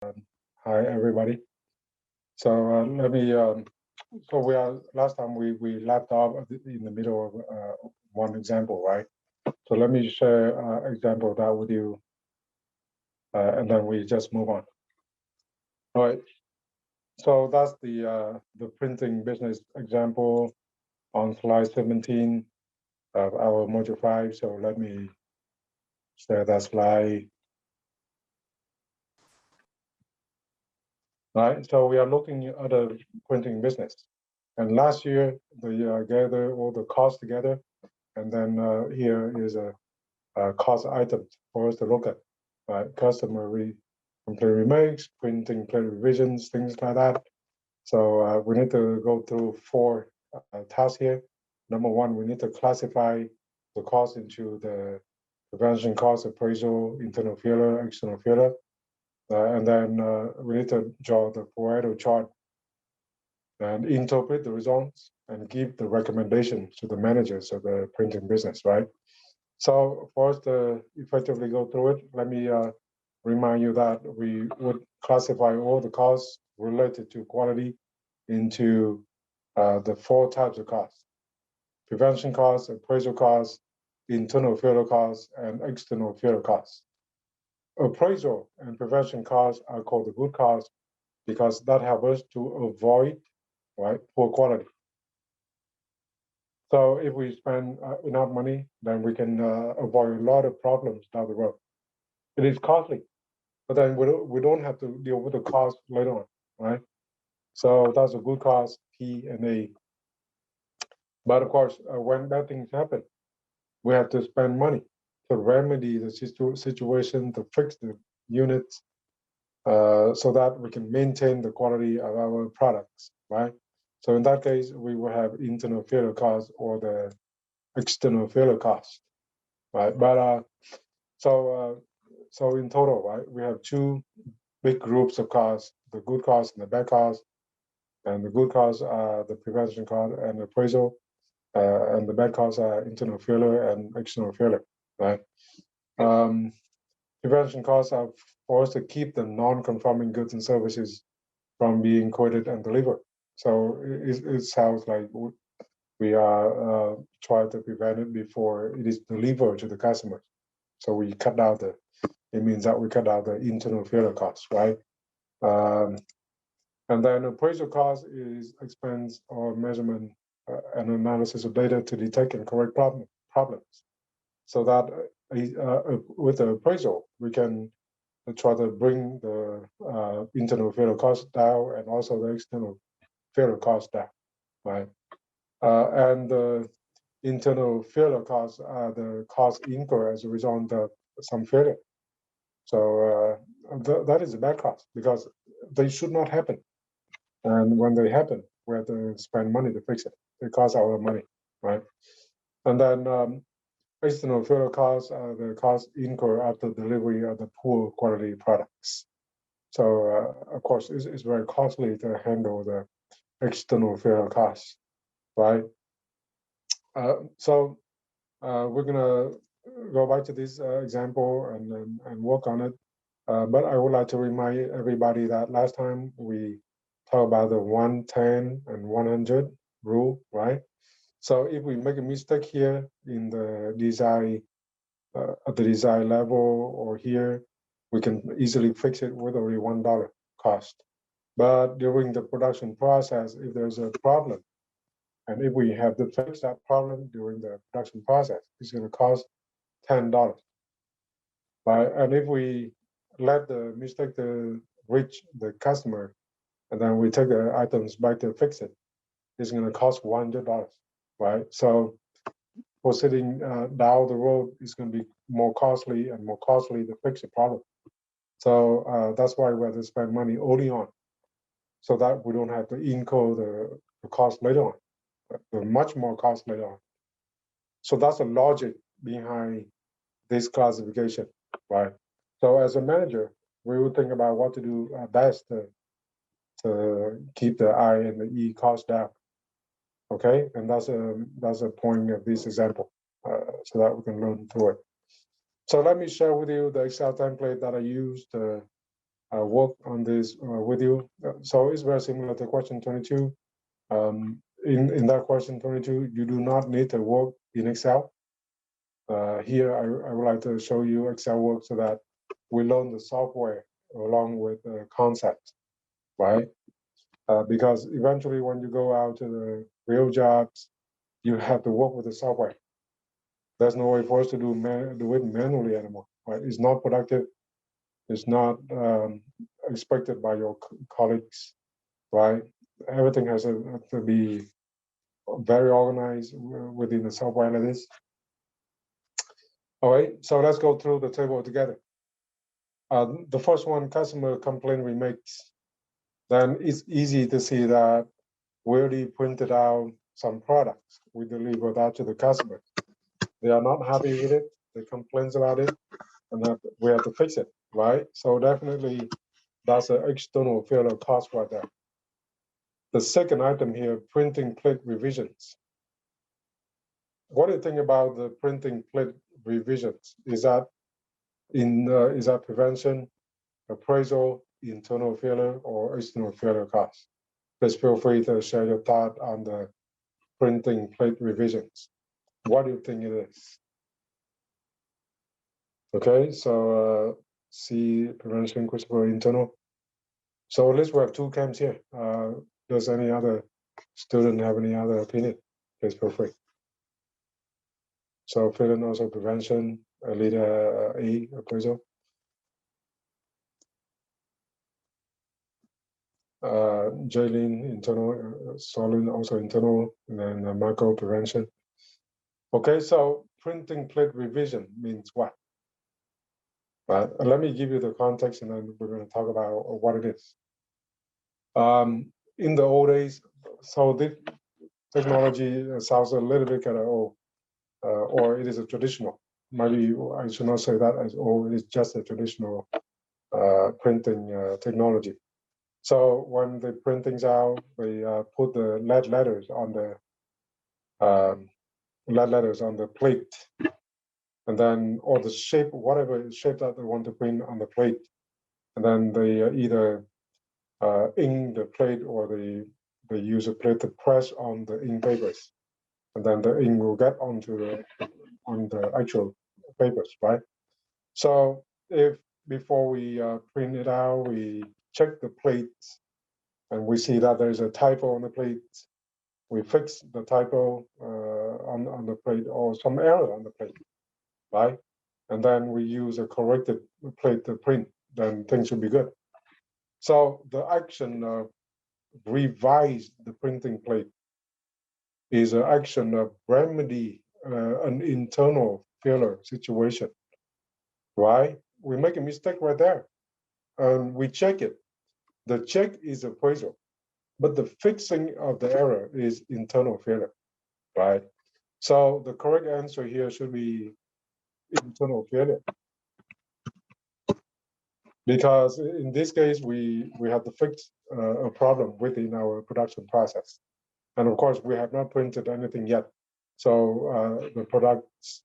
Hi, everybody. So let me. So we are last time we left off in the middle of one example, right? So let me share example of that with you, and then we just move on. All right. So that's the printing business example on slide 17 of our module 5. So let me share that slide. All right. So we are looking at a printing business, and last year they gather all the costs together. And then here is a cost item for us to look at, right? Customer complete remakes, printing plate revisions, things like that. So we need to go through four tasks here. Number one, we need to classify the cost into the prevention cost, appraisal, internal failure, external failure. And then we need to draw the Pareto chart and interpret the results and give the recommendations to the managers of the printing business, right? So for us to effectively go through it, let me remind you that we would classify all the costs related to quality into the four types of costs: prevention costs, appraisal costs, internal failure costs, and external failure costs. Appraisal and prevention costs are called the good costs because that helps us to avoid, right, poor quality. So if we spend enough money, then we can avoid a lot of problems down the road. It is costly, but then we don't have to deal with the cost later on, right? So that's a good cost, P and A. But of course, when bad things happen, we have to spend money to remedy the situation, to fix the units, so that we can maintain the quality of our products, right? So in that case, we will have internal failure costs or the external failure costs, right? But so in total, right, we have two big groups of costs: the good costs and the bad costs. And the good costs are the prevention cost and appraisal, and the bad costs are internal failure and external failure, right? Um, Prevention costs are for us to keep the non-conforming goods and services from being quoted and delivered. So it sounds like we are trying to prevent it before it is delivered to the customers. So we cut out it means that we cut out the internal failure costs, right? Um, And then appraisal cost is expense or measurement and analysis of data to detect and correct problems. So that with the appraisal, we can try to bring the internal failure cost down and also the external failure cost down, right? And the internal failure costs are the cost incurred as a result of some failure. So that is a bad cost because they should not happen. And when they happen, we have to spend money to fix it. It costs our money, right? And then external failure costs are the costs incurred after delivery of the poor quality products. So of course, it's very costly to handle the external failure costs, right? So we're gonna go back to this example and work on it. But I would like to remind everybody that last time we talked about the 110 and 100 rule, right? So if we make a mistake here in the design, at the design level or here, we can easily fix it with only $1 cost. But during the production process, if there's a problem, and if we have to fix that problem during the production process, it's going to cost $10. Right? And if we let the mistake to reach the customer, and then we take the items back to fix it, it's going to cost $100, right? So proceeding down the road is going to be more costly and more costly to fix the problem. So that's why we have to spend money early on, so that we don't have to incur the cost later on, the much more cost later on. So that's the logic behind this classification, right? So as a manager, we would think about what to do best to keep the I and the E cost down. Okay, and that's a point of this example, so that we can learn through it. So let me share with you the Excel template that I used work on this with you. So it's very similar to question 22. In that question 22, you do not need to work in Excel. Here, I would like to show you Excel work so that we learn the software along with the concept, right? Because eventually when you go out to the real jobs, you have to work with the software. There's no way for us to do it manually anymore, right? It's not productive. It's not expected by your colleagues, right? Everything has to be very organized within the software like this. All right, so let's go through the table together. The first one, customer complaint remakes. Then it's easy to see that we already printed out some products. We deliver that to the customer. They are not happy with it. They complain about it, and that we have to fix it, right? So definitely, that's an external failure cost right there. The second item here, printing plate revisions. What do you think about the printing plate revisions? Is that prevention, appraisal, internal failure, or external failure cost? Please feel free to share your thought on the printing plate revisions. What do you think it is? Okay, so C, prevention, critical, internal. So at least we have two camps here. Does any other student have any other opinion? Please feel free. So fill in also prevention, leader A, appraisal. Jaylin, internal, Solin, also internal, and then Marco, prevention. Okay, so printing plate revision means what? Let me give you the context, and then we're going to talk about what it is. In the old days, so this technology sounds a little bit kind of old, or it is a traditional. Maybe I should not say that as old. It's just a traditional printing technology. So when they print things out, they put the lead letters on the plate, and then or the shape, whatever shape that they want to print on the plate, and then they either ink the plate or they use a plate to press on the ink papers, and then the ink will get onto the actual papers, right? So if before we print it out, we check the plates and we see that there's a typo on the plate, we fix the typo on the plate or some error on the plate, right? And then we use a corrected plate to print, then things should be good. So the action of revise the printing plate is an action of remedy an internal failure situation, right? We make a mistake right there, and we check it. The check is appraisal, but the fixing of the error is internal failure, right? So the correct answer here should be internal failure, because in this case we have to fix a problem within our production process, and of course we have not printed anything yet, so the products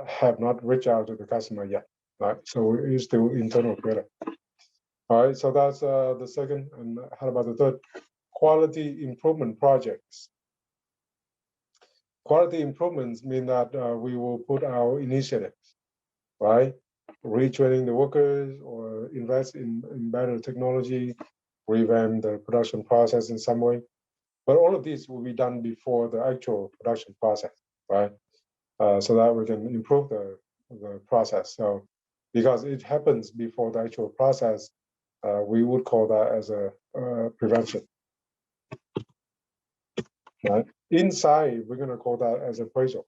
have not reached out to the customer yet, right? So it's still internal failure. All right, so that's the second. And how about the third? Quality improvement projects. Quality improvements mean that we will put our initiatives, right? Retraining the workers or invest in better technology, revamp the production process in some way. But all of these will be done before the actual production process, right? So that we can improve the process. So because it happens before the actual process, we would call that as a prevention. Right? Inside, we're going to call that as appraisal.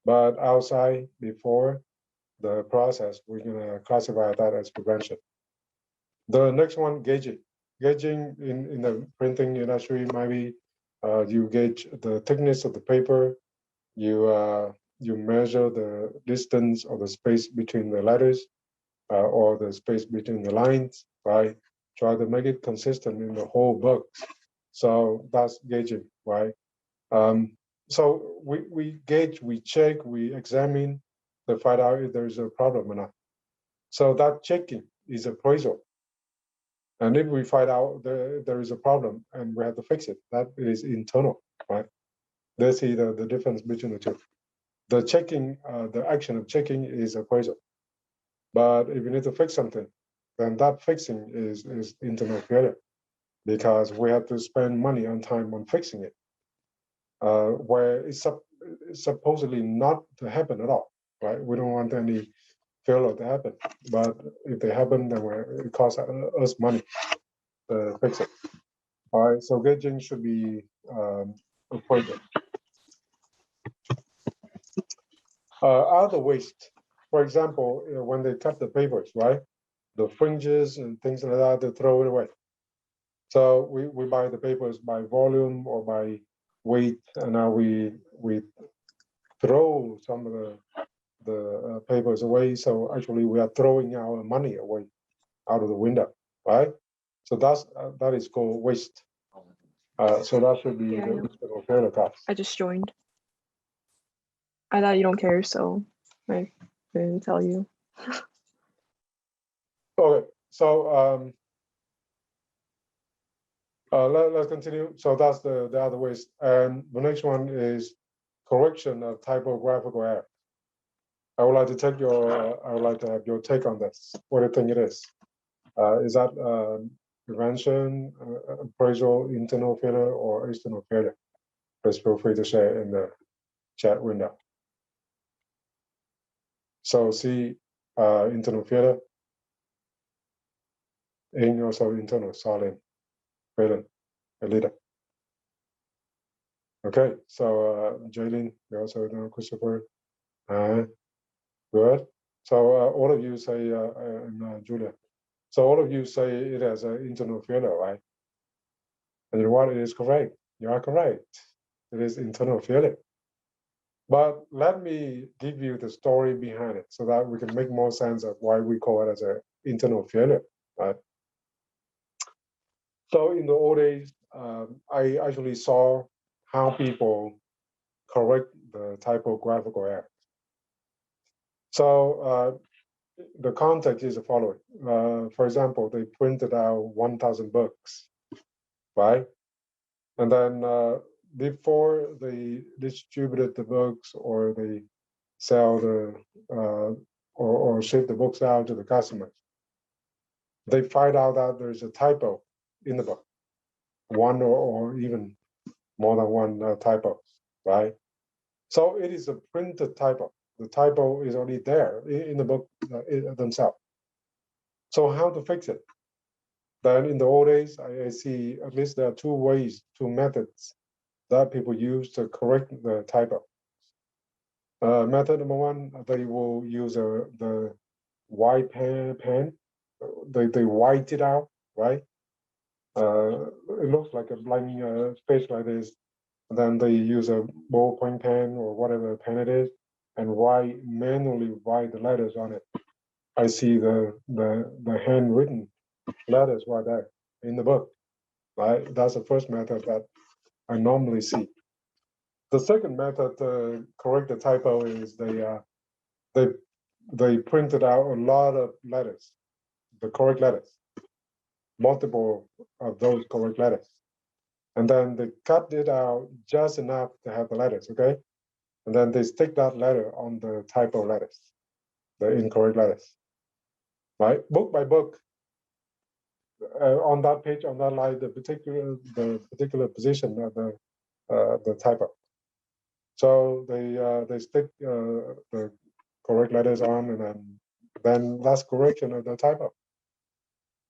But outside, before the process, we're going to classify that as prevention. The next one, gauging. Gauging in the printing industry might be you gauge the thickness of the paper, you measure the distance or the space between the letters or the space between the lines, right? Try to make it consistent in the whole book. So that's gauging, right? So we gauge, we check, we examine to find out if there's a problem or not. So that checking is appraisal. And if we find out there is a problem and we have to fix it, that is internal, right? Let's see the difference between the two. The checking, the action of checking is appraisal. But if you need to fix something, then that fixing is internal failure, because we have to spend money and time on fixing it, where it's supposedly not to happen at all, right? We don't want any failure to happen, but if they happen, then it costs us money to fix it. All right, so gauging should be appointed. Other waste, for example, when they cut the papers, right? The fringes and things like that, they throw it away. So we buy the papers by volume or by weight, and now we throw some of the papers away. So actually, we are throwing our money away out of the window, right? So that is called waste. So that should be the failure cost. I just joined. I thought you don't care, so I didn't tell you. Okay, so let's continue. So that's the other waste, and the next one is correction of typographical error. I would like to have your take on this. What do you think it is? Is that prevention, appraisal, internal failure, or external failure? Please feel free to share in the chat window. So see, internal failure, and also internal solid failure, a leader. Okay, so Jaylin, you also know Christopher. Good. So all of you say, and Julia. So all of you say it as an internal failure, right? And you know what? It is correct. You are correct. It is internal failure. But let me give you the story behind it so that we can make more sense of why we call it as an internal failure, right? So in the old days, I actually saw how people correct the typographical error. So the context is the following. For example, they printed out 1,000 books, right? And then before they distributed the books or they sell the or ship the books out to the customers, they find out that there's a typo in the book, one or even more than one typo, right? So it is a printed typo. The typo is already there in the book themselves. So how to fix it? Then in the old days, I see at least there are two methods that people use to correct the typo. Method number one, they will use the white pen. They white it out, right? It looks like a blank space like this. And then they use a ballpoint pen or whatever pen it is, and manually write the letters on it. I see the handwritten letters right there in the book, right? That's the first method that I normally see. The second method to correct the typo is they printed out a lot of letters, the correct letters, multiple of those correct letters. And then they cut it out just enough to have the letters, okay? And then they stick that letter on the typo letters, the incorrect letters, right? Book by book, on that page, on that line, the particular position of the typo. So they stick the correct letters on, and then that's correction of the typo.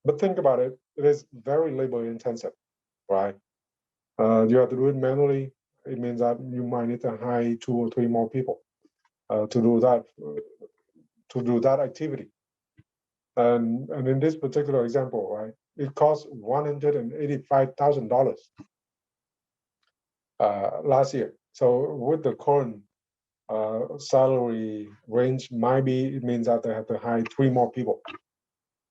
But think about it; it is very labor intensive, right? You have to do it manually. It means that you might need to hire 2 or 3 more people to do that activity. And in this particular example, right, it costs $185,000 last year. So with the current salary range, it means that they have to hire 3 more people,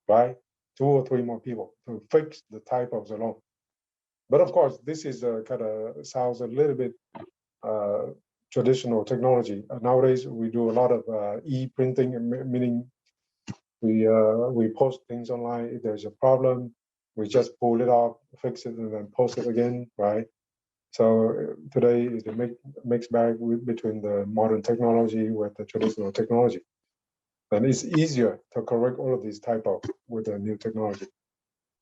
right? 2 or 3 more people to fix the typos alone. But of course, this is kind of sounds a little bit traditional technology. Nowadays, we do a lot of e-printing, meaning we post things online. If there's a problem, we just pull it off, fix it, and then post it again, right? So today is a mixed bag between the modern technology with the traditional technology. And it's easier to correct all of these typos with the new technology,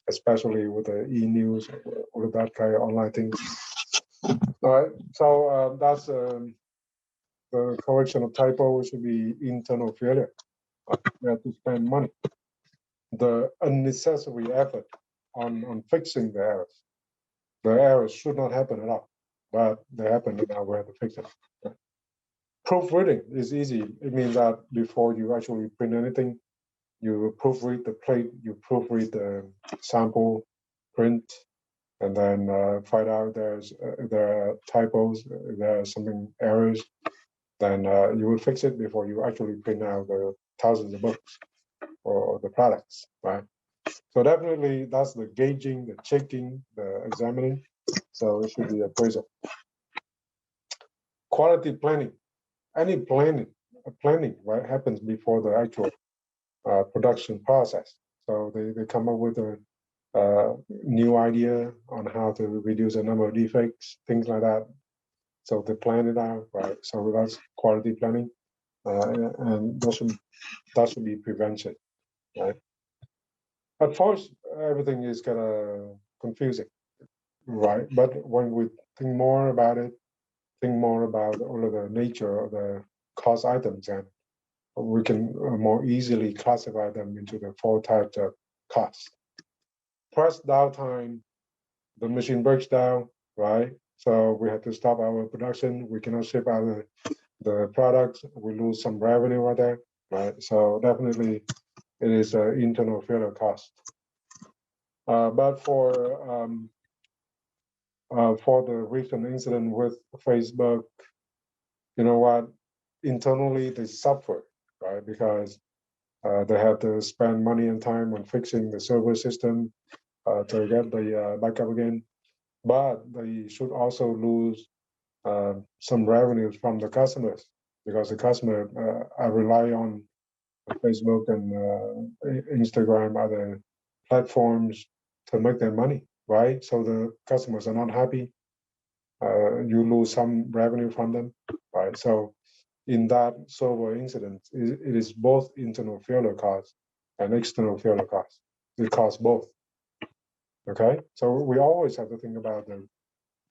especially with the e-news, all of that kind of online things. All right, so that's the correction of typo should be internal failure. We have to spend money. The unnecessary effort on fixing the errors. The errors should not happen at all, but they happen, and now we have to fix it. Proofreading is easy. It means that before you actually print anything, you proofread the plate, you proofread the sample print, and then find out there are typos, there are something errors, then you will fix it before you actually print out the thousands of books or the products, right? So definitely that's the gauging, the checking, the examining. So it should be appraisal. Quality planning. Any planning, right, happens before the actual production process. So they come up with a new idea on how to reduce the number of defects, things like that. So they plan it out, right? So that's quality planning, and that should be prevention, right? At first, everything is kind of confusing, right? But when we think more about it, think more about all of the nature of the cost items, and we can more easily classify them into the 4 types of costs. Press downtime, the machine breaks down, right? So we have to stop our production. We cannot ship out the products. We lose some revenue right there, right? So definitely it is an internal failure cost. But for the recent incident with Facebook, you know what? Internally, they suffer, right? Because they have to spend money and time on fixing the server system to get the backup again. But they should also lose some revenues from the customers, because the customer rely on Facebook and Instagram, other platforms to make their money, right? So the customers are not happy. You lose some revenue from them, right? So in that server incident, it is both internal failure costs and external failure costs. It costs both. Okay, so we always have to think about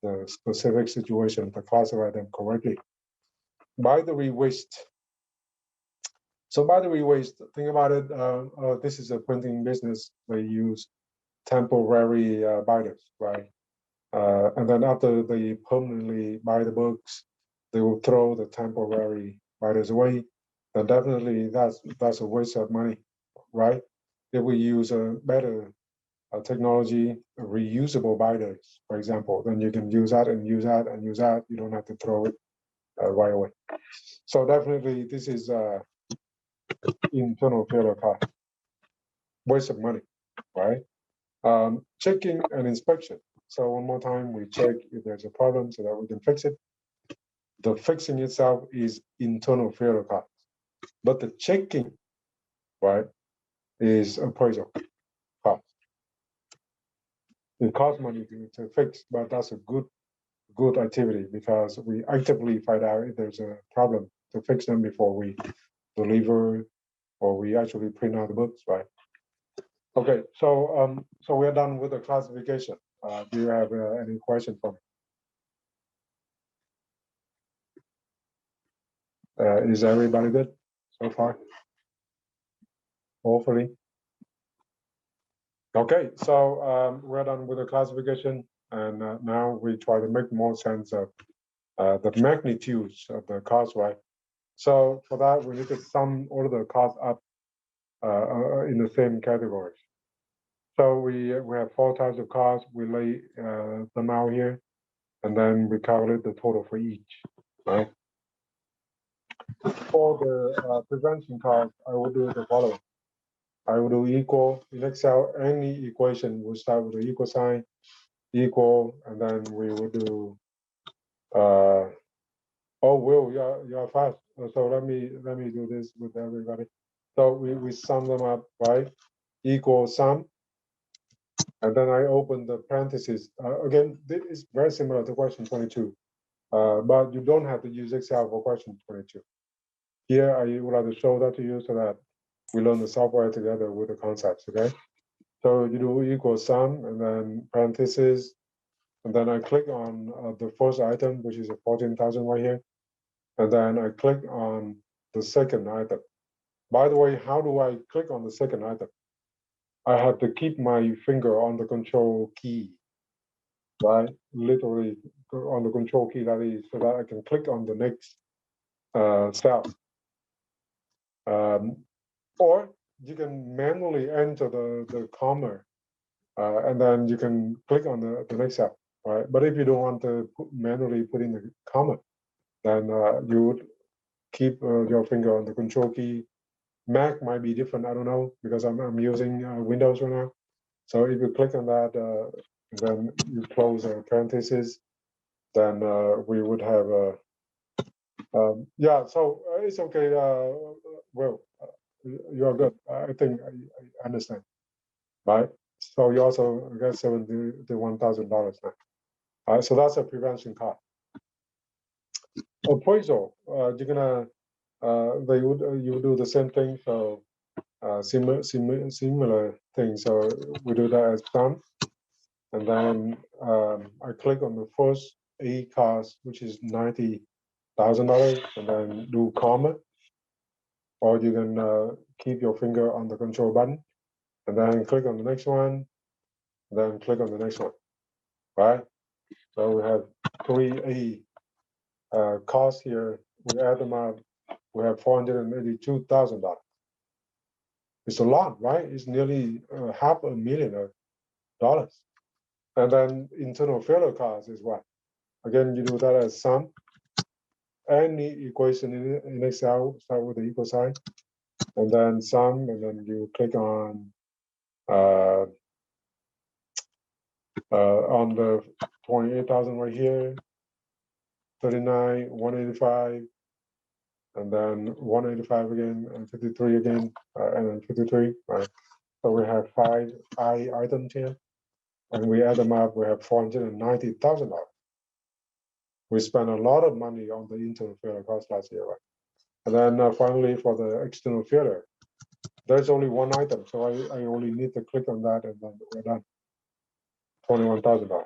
the specific situation to classify them correctly. Binary waste. So binary waste, think about it. This is a printing business. They use temporary binders, right? And then after they permanently buy the books, they will throw the temporary binders away. Then definitely that's a waste of money, right? If we use a better technology, reusable binders, for example, then you can use that and use that and use that. You don't have to throw it right away. So definitely this is internal failure cost, waste of money, right? Checking and inspection. So one more time, we check if there's a problem so that we can fix it. The fixing itself is internal failure cost, but the checking, right, is appraisal cost. It costs money to fix, but that's a good activity because we actively find out if there's a problem to fix them before we deliver or we actually print out the books, right? Okay, so we're done with the classification. Do you have any question for me? Is everybody good so far? Hopefully. Okay, so we're done with the classification, and now we try to make more sense of the magnitudes of the cost, right? So for that, we need to sum all of the costs up in the same categories. So we have 4 types of costs. We lay them out here, and then we calculate the total for each, right? For the prevention cost, I will do the following. I will do equal. In Excel, any equation will start with the equal sign, equal, and then we will do. Oh, Will, you're fast. So let me do this with everybody. So we sum them up, right? Equal sum, And then I open the parentheses. Again, this is very similar to question 22, but you don't have to use Excel for question 22. Here, I would like to show that to you so that we learn the software together with the concepts, okay? So you do equal sum and then parentheses, and then I click on the first item, which is a 14,000 right here. And then I click on the second item. By the way, how do I click on the second item? I have to keep my finger on the control key, right? Literally on the control key, that is, so that I can click on the next cell. Or you can manually enter the comma, and then you can click on the next cell, right? But if you don't want to manually put in the comma, then you would keep your finger on the control key. Mac might be different, I don't know, because I'm using Windows right now. So if you click on that, then you close parentheses, then we would have yeah, so it's okay. Well, you are good. I think I understand, right? So you also get $71,000 now. All right, so that's a prevention cost. Appraisal, you're gonna you do the same thing. So similar thing. So we do that as sum, and then I click on the first A cost, which is $90,000, and then do comma, or you can keep your finger on the control button, and then click on the next one, then click on the next one, right? So we have three A costs here. We add them up. We have $482,000. It's a lot, right? It's nearly $500,000. And then internal failure cost is what? Again, you do that as sum. Any equation in Excel start with the equal sign, and then sum, and then you click on the 28,000 right here, 39, 185, and then 185 again, and 53 again, and then 53, right? So we have 5 items here, and we add them up, we have $490,000. We spent a lot of money on the internal failure cost last year, right? And then finally, for the external failure, there's only one item, so I only need to click on that, and then we're done. $21,000.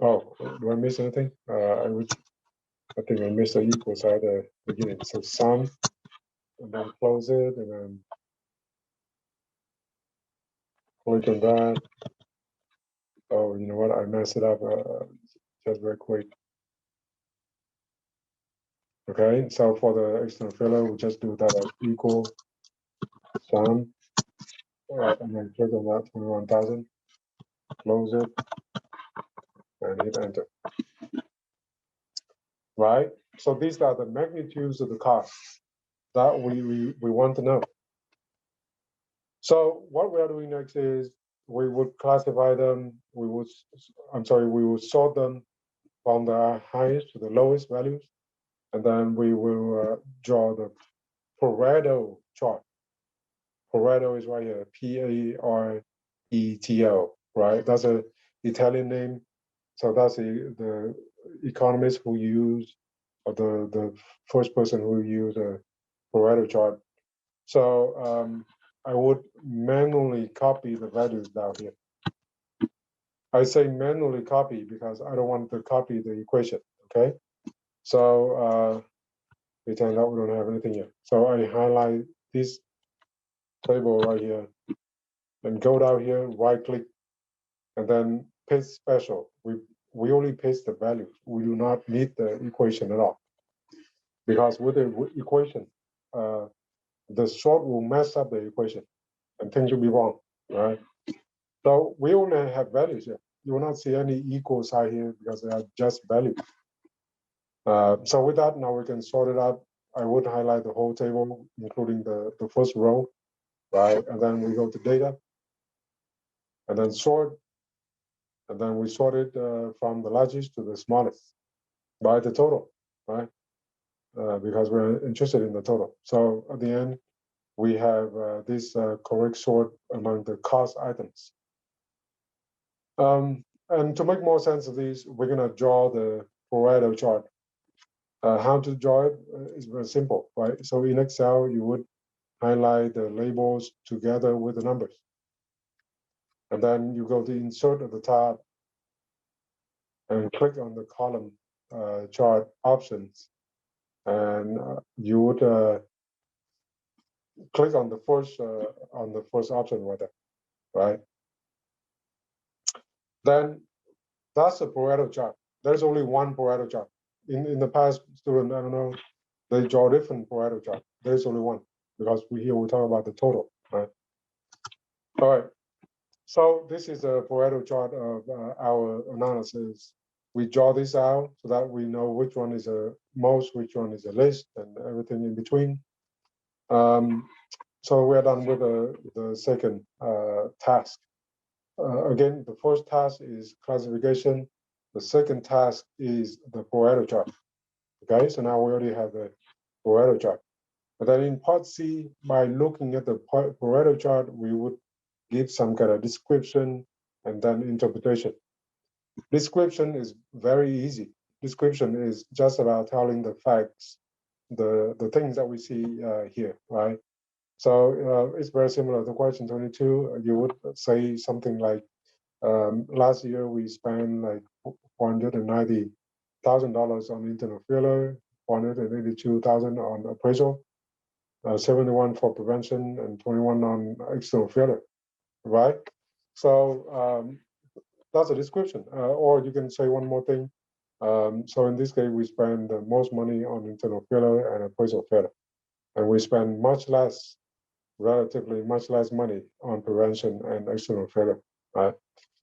Oh, do I miss anything? I think I missed the equal side at the beginning. So sum, and then close it, and then click on that. Oh, you know what? I messed it up just very quick. Okay, so for the external failure, we just do that as equal sum, and then click on that 21,000, close it, and hit enter. Right? So these are the magnitudes of the costs that we want to know. So what we are doing next is we would classify them. We would sort them from the highest to the lowest values, and then we will draw the Pareto chart. Pareto is right here, Pareto, right? That's an Italian name. So that's the economist who used, or the first person who used a Pareto chart. So I would manually copy the values down here. I say manually copy because I don't want to copy the equation, okay? So it turns out we don't have anything here. So I highlight this table right here and go down here, right click, and then paste special. We only paste the values. We do not need the equation at all. Because with the equation, the sort will mess up the equation and things will be wrong, right? So we only have values here. You will not see any equal sign here because they are just values. So with that, now we can sort it out. I would highlight the whole table, including the first row, right? And then we go to data, and then sort, and then we sort it from the largest to the smallest by the total, right? Because we're interested in the total. So at the end, we have this correct sort among the cost items. And to make more sense of these, we're going to draw the Pareto chart. How to draw it is very simple, right? So in Excel, you would highlight the labels together with the numbers. And then you go to insert at the top and click on the column chart options. And you would click on the first option right there, right? Then that's a Pareto chart. There's only one Pareto chart. In the past, student, I don't know, they draw different Pareto chart. There's only one because we talk about the total, right? All right. So this is a Pareto chart of our analysis. We draw this out so that we know which one is a most, which one is a least, and everything in between. So we're done with the second task. Again, the first task is classification. The second task is the Pareto chart. Okay, so now we already have the Pareto chart. But then in part C, by looking at the Pareto chart, we would give some kind of description and then interpretation. Description is very easy. Description is just about telling the facts, the things that we see here, right? So it's very similar to question 22. You would say something like, last year we spent like $490,000 on internal filler, 482,000 on appraisal, 71 for prevention, and 21 on external filler, right? So that's a description. Or you can say one more thing. So in this case, we spend the most money on internal filler and appraisal filler, and we spend relatively much less money on prevention and external filler, right?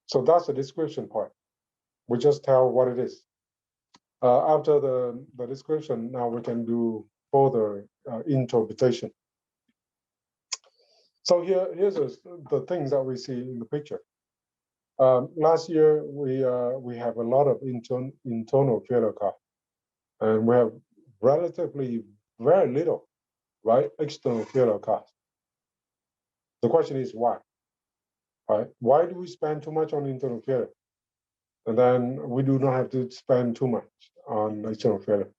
So that's the description part. We just tell what it is. After the description, now we can do further interpretation. So here's the things that we see in the picture. Last year, we have a lot of internal failure cost, and we have relatively very little, right, external failure cost. The question is why, right? Why do we spend too much on internal failure? And then we do not have to spend too much on external failure.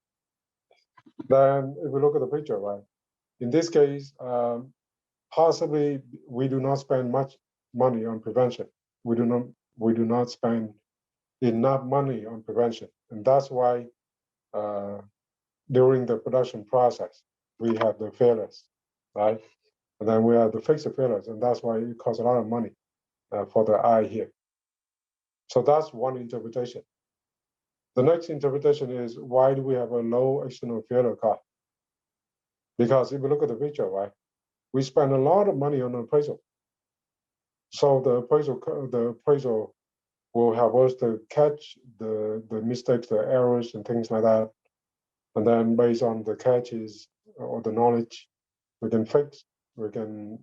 Then if we look at the picture, right, in this case, possibly we do not spend much money on prevention. We do not spend enough money on prevention, and that's why during the production process we have the failures, right? And then we have to fix the failures, and that's why it costs a lot of money for the eye here. So that's one interpretation. The next interpretation is, why do we have a low external failure cost? Because if you look at the picture, right, we spend a lot of money on appraisal. So the appraisal will help us to catch the mistakes, the errors, and things like that. And then based on the catches or the knowledge, we can fix, we can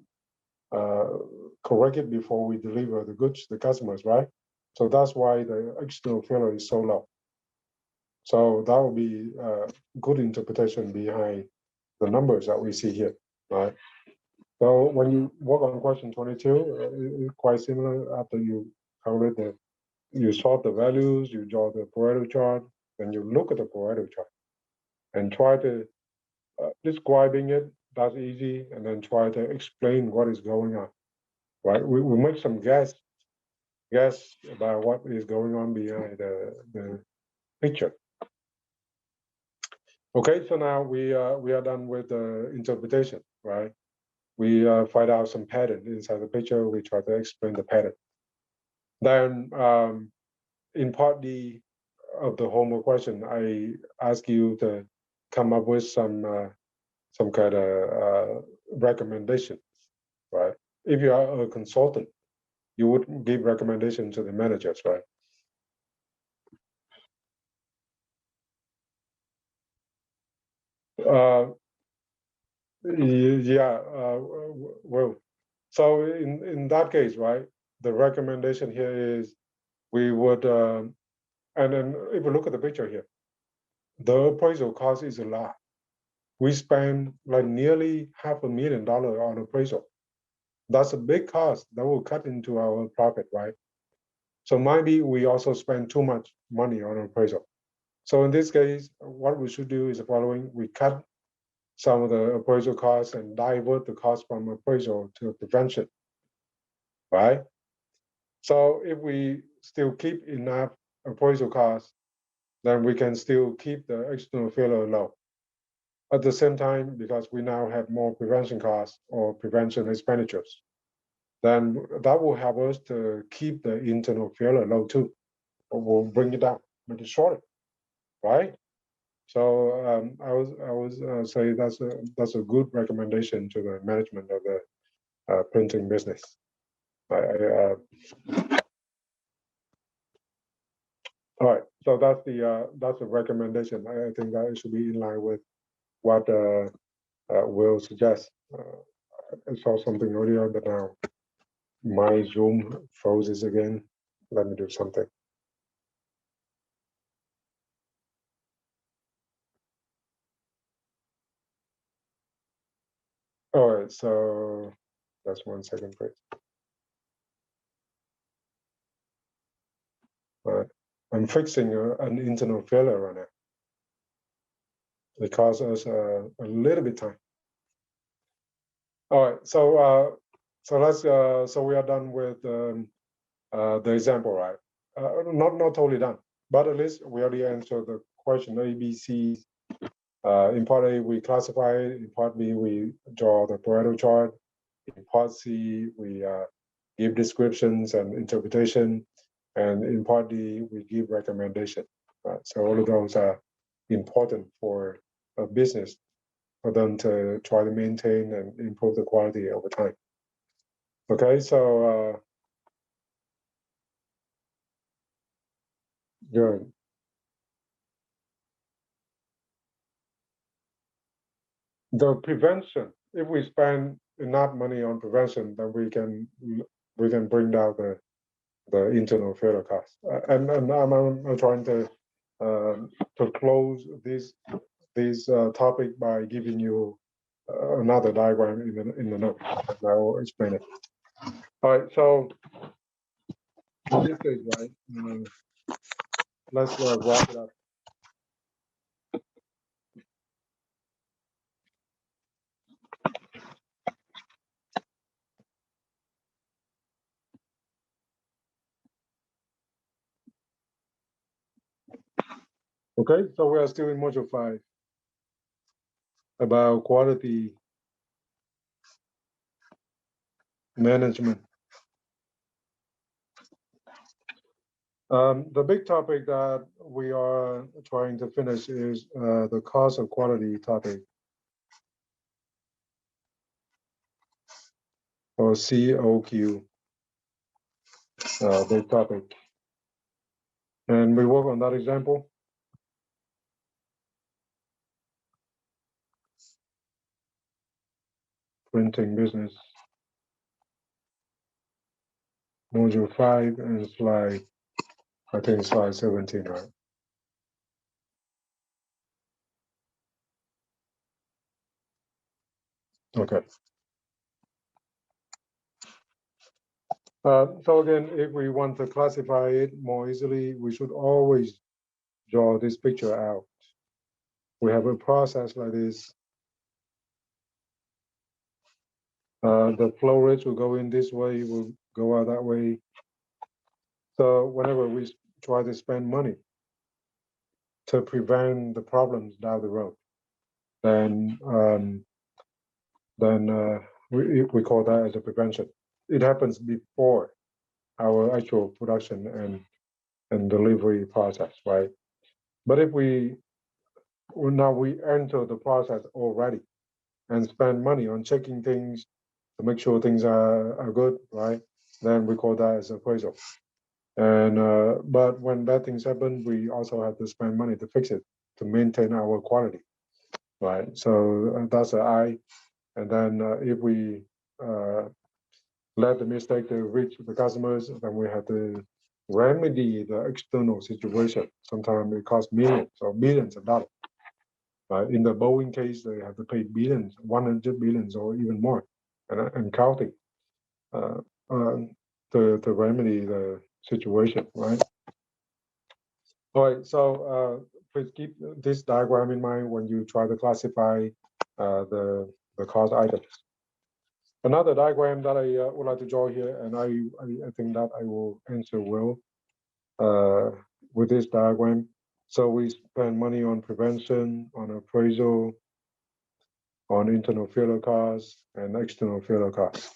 correct it before we deliver the goods to the customers, right? So that's why the external failure is so low. So that would be a good interpretation behind the numbers that we see here, right? So when you work on question 22, it's quite similar. After you calculate you sort the values, you draw the Pareto chart, then you look at the Pareto chart and try to describing it. That's easy, and then try to explain what is going on, right? We make some guess about what is going on behind the picture. Okay, so now we are done with the interpretation, right? We find out some pattern inside the picture. We try to explain the pattern. Then in part D of the homework question, I ask you to come up with some kind of recommendations, right? If you are a consultant, you would give recommendation to the managers, right? Yeah, well, so in that case, right, the recommendation here is we would, and then if you look at the picture here, the appraisal cost is a lot. we spend like nearly $500,000 on appraisal. That's a big cost that will cut into our profit, right? So maybe we also spend too much money on appraisal. So in this case, what we should do is the following: we cut some of the appraisal costs and divert the cost from appraisal to prevention, right? So if we still keep enough appraisal costs, then we can still keep the external failure low. At the same time, because we now have more prevention costs or prevention expenditures, then that will help us to keep the internal failure low too, or we'll bring it down, make it shorter, right? So I was say that's a good recommendation to the management of the printing business. All right, so that's the recommendation. I think that it should be in line with what Will suggest. I saw something earlier, but now my Zoom froze again. Let me do something. All right, so that's 1 second, please. All right, I'm fixing an internal failure right now. It costs us a little bit time. All right, so let's so we are done with the example, right? Not totally done, but at least we already answered the question A, B, C. In part A, we classify it. In part B, we draw the Pareto chart. In part C, we give descriptions and interpretation. And in part D, we give recommendation. Right? So all of those are important for a business, for them to try to maintain and improve the quality over time. Okay, so good. The prevention, if we spend enough money on prevention, then we can bring down the internal failure cost. And I'm trying to close this topic by giving you another diagram in the note. And I will explain it. All right, so in this case, right, let's wrap it up. Okay, so we are still in module 5 about quality management. The big topic that we are trying to finish is the cost of quality topic, or COQ, big topic. And we work on that example. Printing business. Module 5 and slide, I think slide 17, right? Okay. So again, if we want to classify it more easily, we should always draw this picture out. We have a process like this. The flow rates will go in this way, will go out that way. So whenever we try to spend money to prevent the problems down the road, then we call that as a prevention. It happens before our actual production and delivery process, right? But if we enter the process already and spend money on checking things to make sure things are good, right? Then we call that as appraisal. And but when bad things happen, we also have to spend money to fix it, to maintain our quality, right? So that's an I. And then if we let the mistake to reach the customers, then we have to remedy the external situation. Sometimes it costs millions or billions of dollars. In the Boeing case, they have to pay billions, 100 billions or even more, and counting to remedy the situation, right? All right, so please keep this diagram in mind when you try to classify the cost items. Another diagram that I would like to draw here, and I think that I will answer well with this diagram. So we spend money on prevention, on appraisal, on internal failure costs, and external failure costs.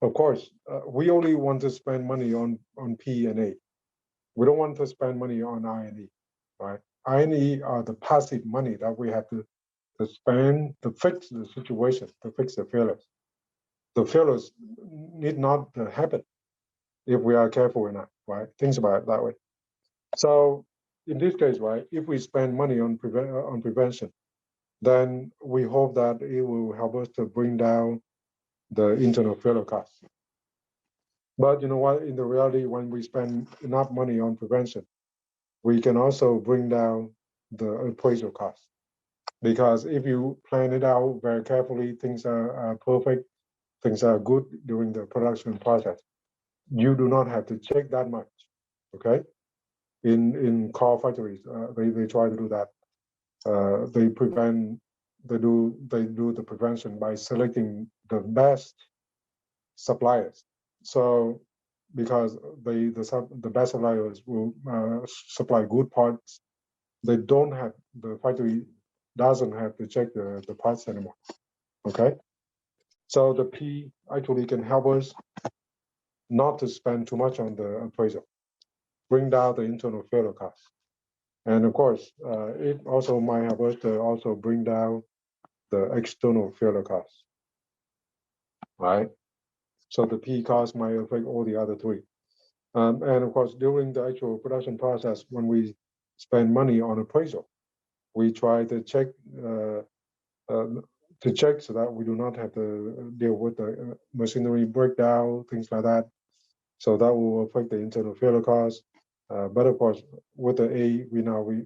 Of course, we only want to spend money on P and A. We don't want to spend money on I&E, right? I&E are the passive money that we have to spend to fix the situation, to fix the failures. The failures need not happen if we are careful enough, right? Think about it that way. So in this case, right, if we spend money on prevention, then we hope that it will help us to bring down the internal failure costs. But you know what? In the reality, when we spend enough money on prevention, we can also bring down the appraisal costs. Because if you plan it out very carefully, things are perfect, things are good during the production process. You do not have to check that much, okay? In car factories, they try to do that. They do the prevention by selecting the best suppliers. So because the best suppliers will supply good parts, the factory doesn't have to check the parts anymore. Okay, so the P actually can help us not to spend too much on the appraisal, bring down the internal failure costs, and of course, it also might help us to also bring down the external failure costs, right? So the P cost might affect all the other three. And of course, during the actual production process, when we spend money on appraisal, we try to check so that we do not have to deal with the machinery breakdown, things like that. So that will affect the internal failure costs. But of course, with the A,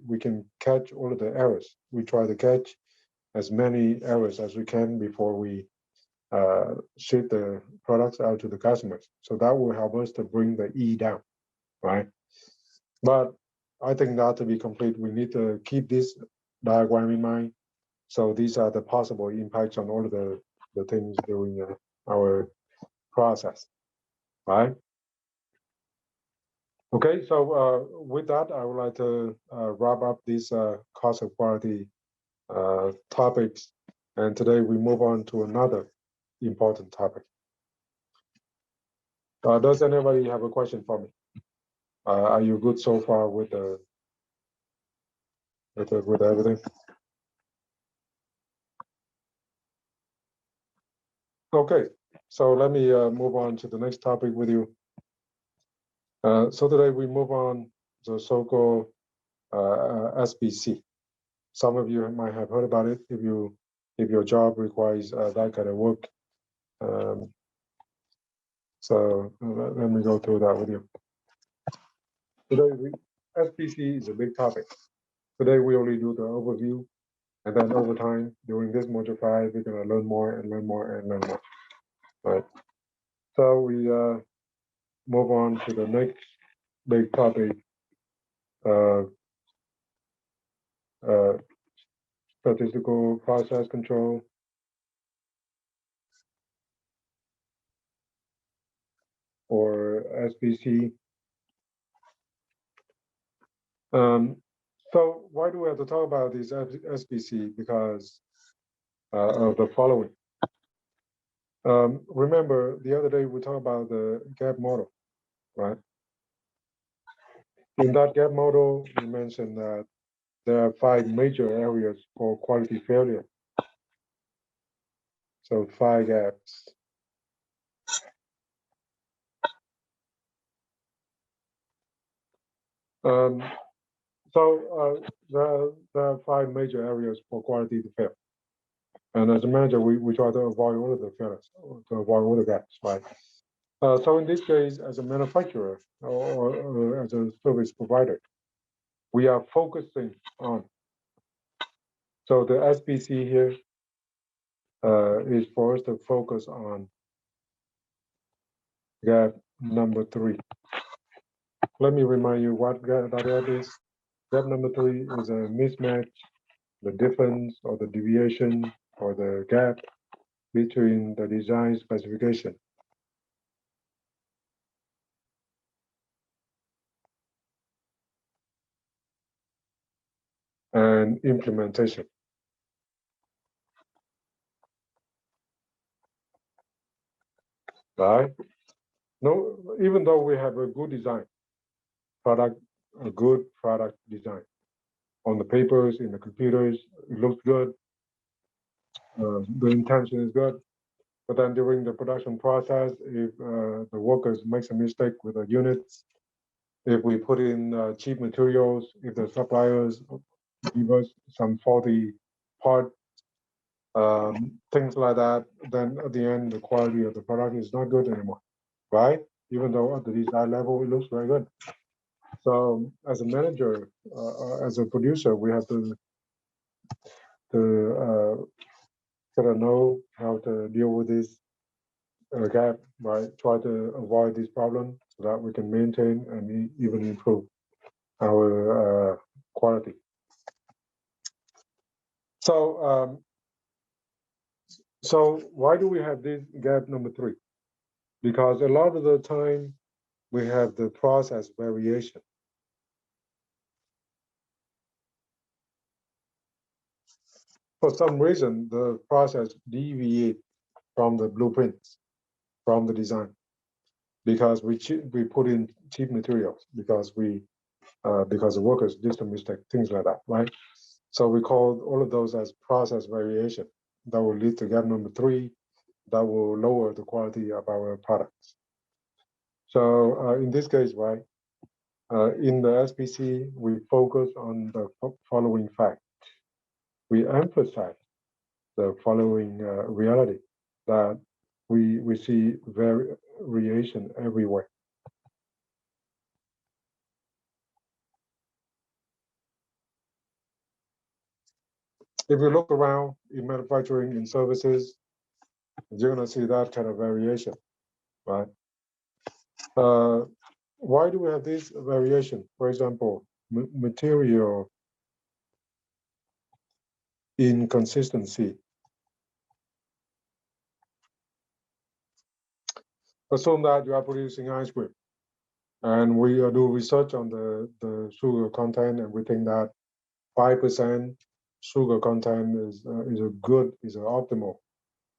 we can catch all of the errors. We try to catch as many errors as we can before we ship the products out to the customers. So that will help us to bring the E down, right? But I think that to be complete, we need to keep this diagram in mind. So these are the possible impacts on all of the things during our process, right? Okay, so with that, I would like to wrap up these cost of quality topics. And today we move on to another important topic. Does anybody have a question for me? Are you good so far with everything? Okay, so let me move on to the next topic with you. So today we move on to the so-called SBC. Some of you might have heard about it if your job requires that kind of work. So let me go through that with you. Today, SBC is a big topic. Today we only do the overview, and then over time during this module 5, we're gonna learn more and learn more and learn more. Right. So we move on to the next big topic. Statistical process control, or SPC. So why do we have to talk about these SPC? Because of the following. Remember, the other day we talked about the gap model, right? In that gap model, we mentioned that there are 5 major areas for quality failure. So 5 gaps. So there are 5 major areas for quality to fail. And as a manager, we try to avoid all of the failures, to avoid all the gaps, right? So in this case, as a manufacturer or as a service provider, we are focusing on. So the SBC here is for us to focus on gap number 3. Let me remind you what gap is. Gap number 3 is a mismatch, the difference or the deviation or the gap between the design specification and implementation. Right? No, even though we have a good design, a good product design on the papers, in the computers, it looks good. The intention is good, but then during the production process, if the workers make a mistake with the units, if we put in cheap materials, if the suppliers give us some faulty part, things like that, then at the end, the quality of the product is not good anymore, right? Even though at the design level, it looks very good. So as a manager, as a producer, we have to sort of know how to deal with this gap, right? Try to avoid this problem so that we can maintain and even improve our quality. So, so why do we have this gap number 3? Because a lot of the time we have the process variation. For some reason, the process deviates from the blueprints, from the design, because we put in cheap materials, because the workers did some mistake, things like that, right? So we call all of those as process variation. That will lead to gap number 3, that will lower the quality of our products. So in this case, right, in the SPC, we focus on the following fact. We emphasize the following reality, that we see variation everywhere. If you look around in manufacturing, in services, you're going to see that kind of variation, right? Why do we have this variation? For example, material inconsistency. Assume that you are producing ice cream, and we do research on the sugar content, and we think that 5% sugar content is optimal.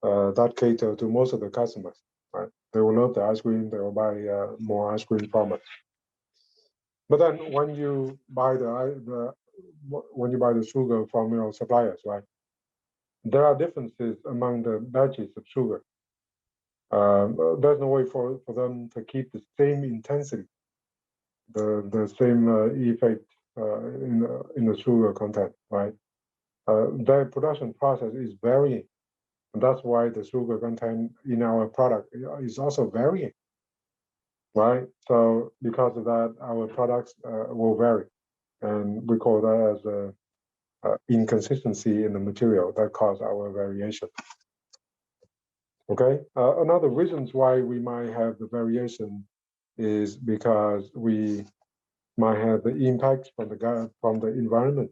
That cater to most of the customers, right? They will love the ice cream. They will buy more ice cream from us. But then when you buy the sugar from your suppliers, right? There are differences among the batches of sugar. There's no way for them to keep the same intensity, the same effect in the sugar content, right? Their production process is varying. And that's why the sugar content in our product is also varying, right? So because of that, our products will vary. And we call that as a inconsistency in the material that cause our variation. Okay, another reasons why we might have the variation is because we might have the impact from the environment.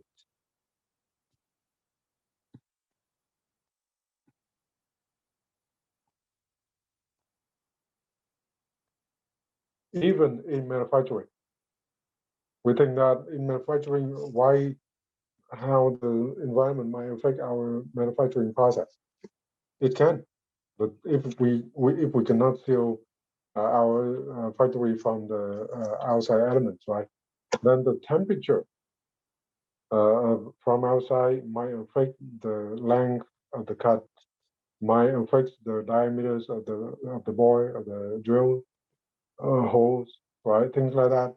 Even in manufacturing, we think that in manufacturing, how the environment might affect our manufacturing process. It can, but if we cannot seal our factory from the outside elements, right? Then the temperature from outside might affect the length of the cut, might affect the diameters of the bore of the drill holes, right? Things like that.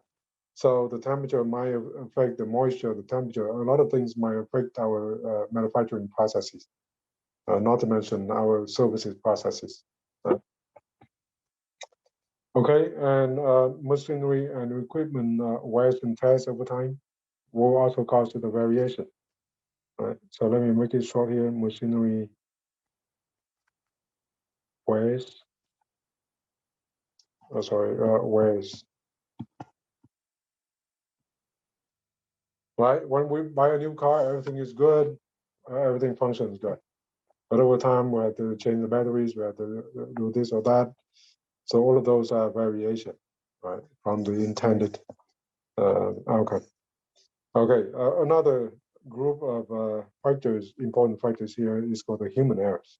So the temperature might affect the moisture, the temperature. A lot of things might affect our manufacturing processes, not to mention our services processes. Okay, and machinery and equipment wears and tears over time. will also cause the variation. Right. So let me make it short here. Machinery waste. Oh, sorry, waste. Right. When we buy a new car, everything is good. Everything functions good. But over time, we have to change the batteries. We have to do this or that. So all of those are variation, right, from the intended outcome. Okay. Another group of factors, important factors here, is called the human errors.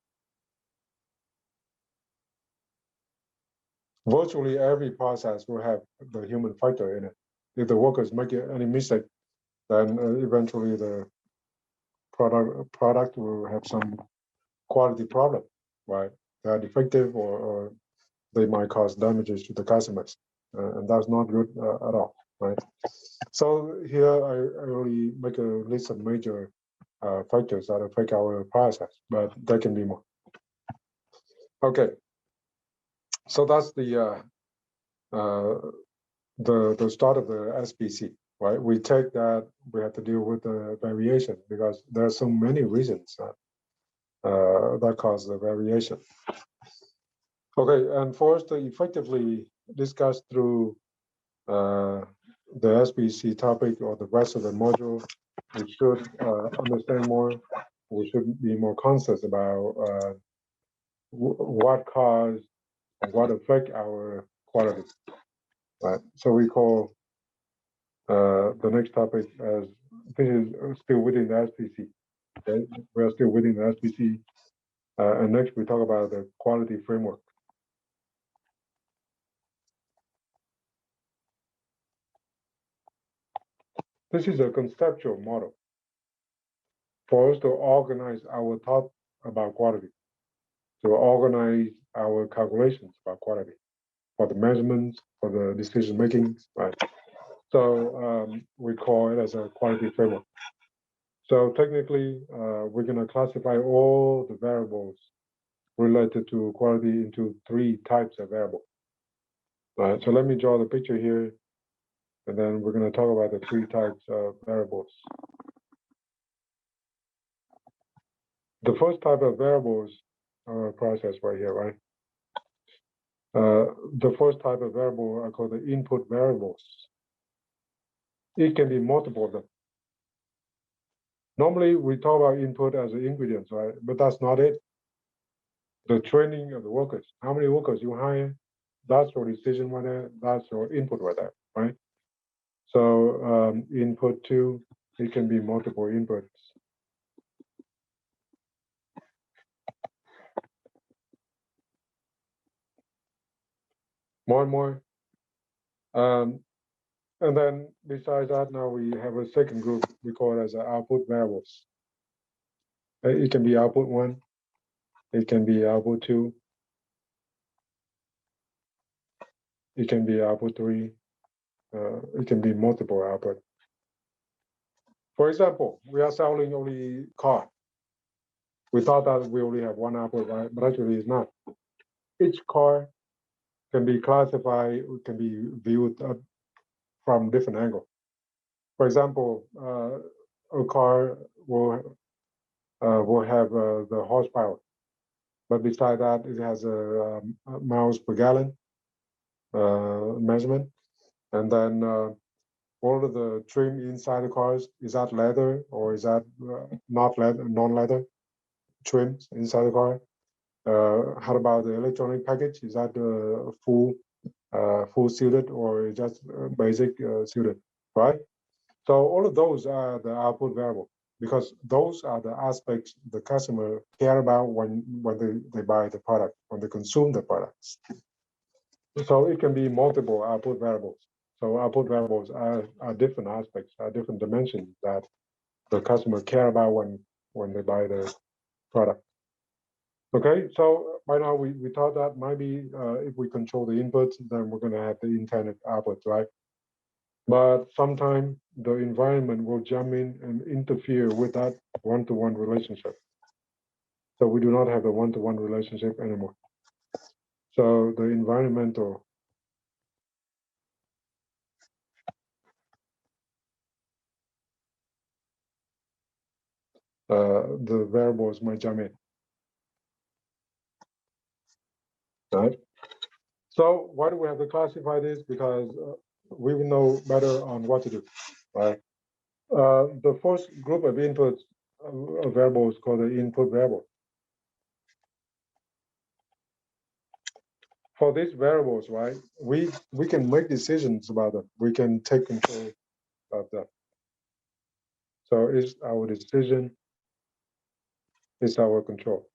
Virtually every process will have the human factor in it. If the workers make any mistake, then eventually the product will have some quality problem, right? They are defective, or they might cause damages to the customers, and that's not good at all, right? So here I only make a list of major factors that affect our process, but there can be more. Okay, so that's the start of the SPC, right? We take that we have to deal with the variation because there are so many reasons that cause the variation. Okay, and for us to effectively discuss through the SPC topic or the rest of the module, we should understand more. We should be more conscious about what cause and what affect our quality. Right. So we call the next topic as this is still within the SPC. Okay, we are still within the SPC, and next we talk about the quality framework. This is a conceptual model for us to organize our thought about quality, to organize our calculations about quality, for the measurements, for the decision making, right? So we call it as a quality framework. So technically, we're going to classify all the variables related to quality into 3 types of variables. Right. So let me draw the picture here, and then we're going to talk about the 3 types of variables. The first type of variables are a process right here, right? The first type of variable are called the input variables. It can be multiple of them. Normally, we talk about input as the ingredients, right? But that's not it. The training of the workers, how many workers you hire, that's your decision right there, that's your input right there, right? So input 2, it can be multiple inputs. More and more. And then besides that, now we have a second group, we call it as output variables. It can be output 1, it can be output 2, it can be output 3, it can be multiple output. For example, we are selling only car. We thought that we only have one output, right? But actually it's not. Each car can be classified, can be viewed from different angle. For example, a car will have the horsepower, but beside that, it has a miles per gallon measurement, and then all of the trim inside the cars, is that leather or is that not leather, non-leather trims inside the car? How about the electronic package? Is that full suited or just basic suited, right? So all of those are the output variable because those are the aspects the customer care about when they buy the product, when they consume the products. So it can be multiple output variables. So output variables are different aspects, are different dimensions that the customer care about when they buy the product. Okay, so by now we thought that maybe if we control the inputs, then we're going to have the intended outputs, right? But sometimes the environment will jump in and interfere with that one-to-one relationship. So we do not have a one-to-one relationship anymore. So the environmental the variables might jump in. Right. So why do we have to classify this? Because we will know better on what to do, right? The first group of input variables called the input variable. For these variables, right, we can make decisions about them. We can take control of them. So it's our decision, it's our control,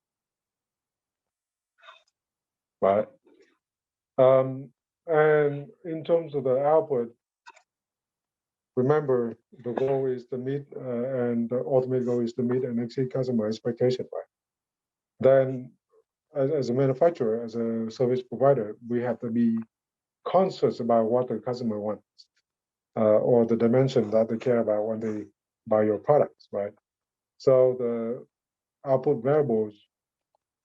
right? And in terms of the output, remember the goal is to meet and the ultimate goal is to meet and exceed customer expectation, right? Then as a manufacturer, as a service provider, we have to be conscious about what the customer wants or the dimension that they care about when they buy your products, right? So the output variables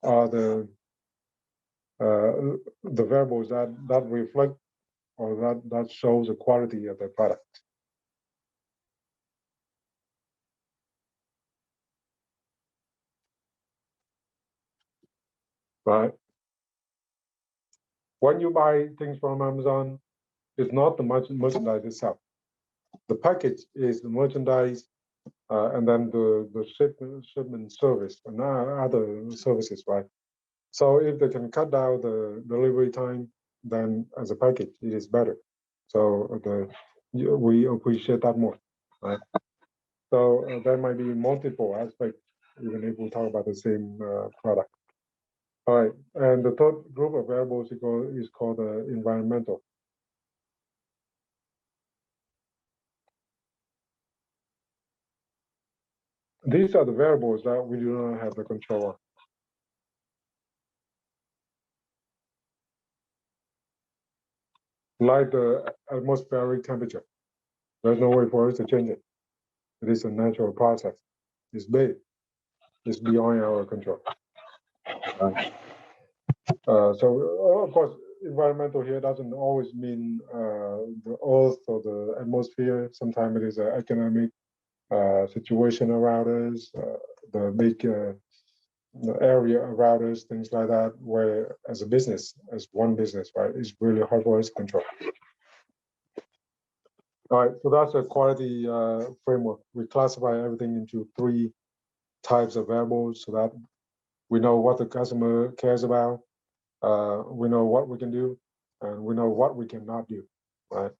are the variables that reflect or that shows the quality of the product. Right. When you buy things from Amazon, it's not the merchandise itself. The package is the merchandise, and then the shipment service and other services, right? So if they can cut down the delivery time, then as a package, it is better. So we appreciate that more, right? So there might be multiple aspects, even if we talk about the same product. All right, and the third group of variables is called environmental. These are the variables that we do not have the control on. Like the atmospheric temperature. There's no way for us to change it. It is a natural process. It's big. It's beyond our control. So, of course, environmental here doesn't always mean the earth or the atmosphere. Sometimes it is an economic situation around us, the big the area around us, things like that, where as a business, as one business, right, it's really hard for us to control. All right, so that's a quality framework. We classify everything into three types of variables so that we know what the customer cares about, we know what we can do, and we know what we cannot do, right?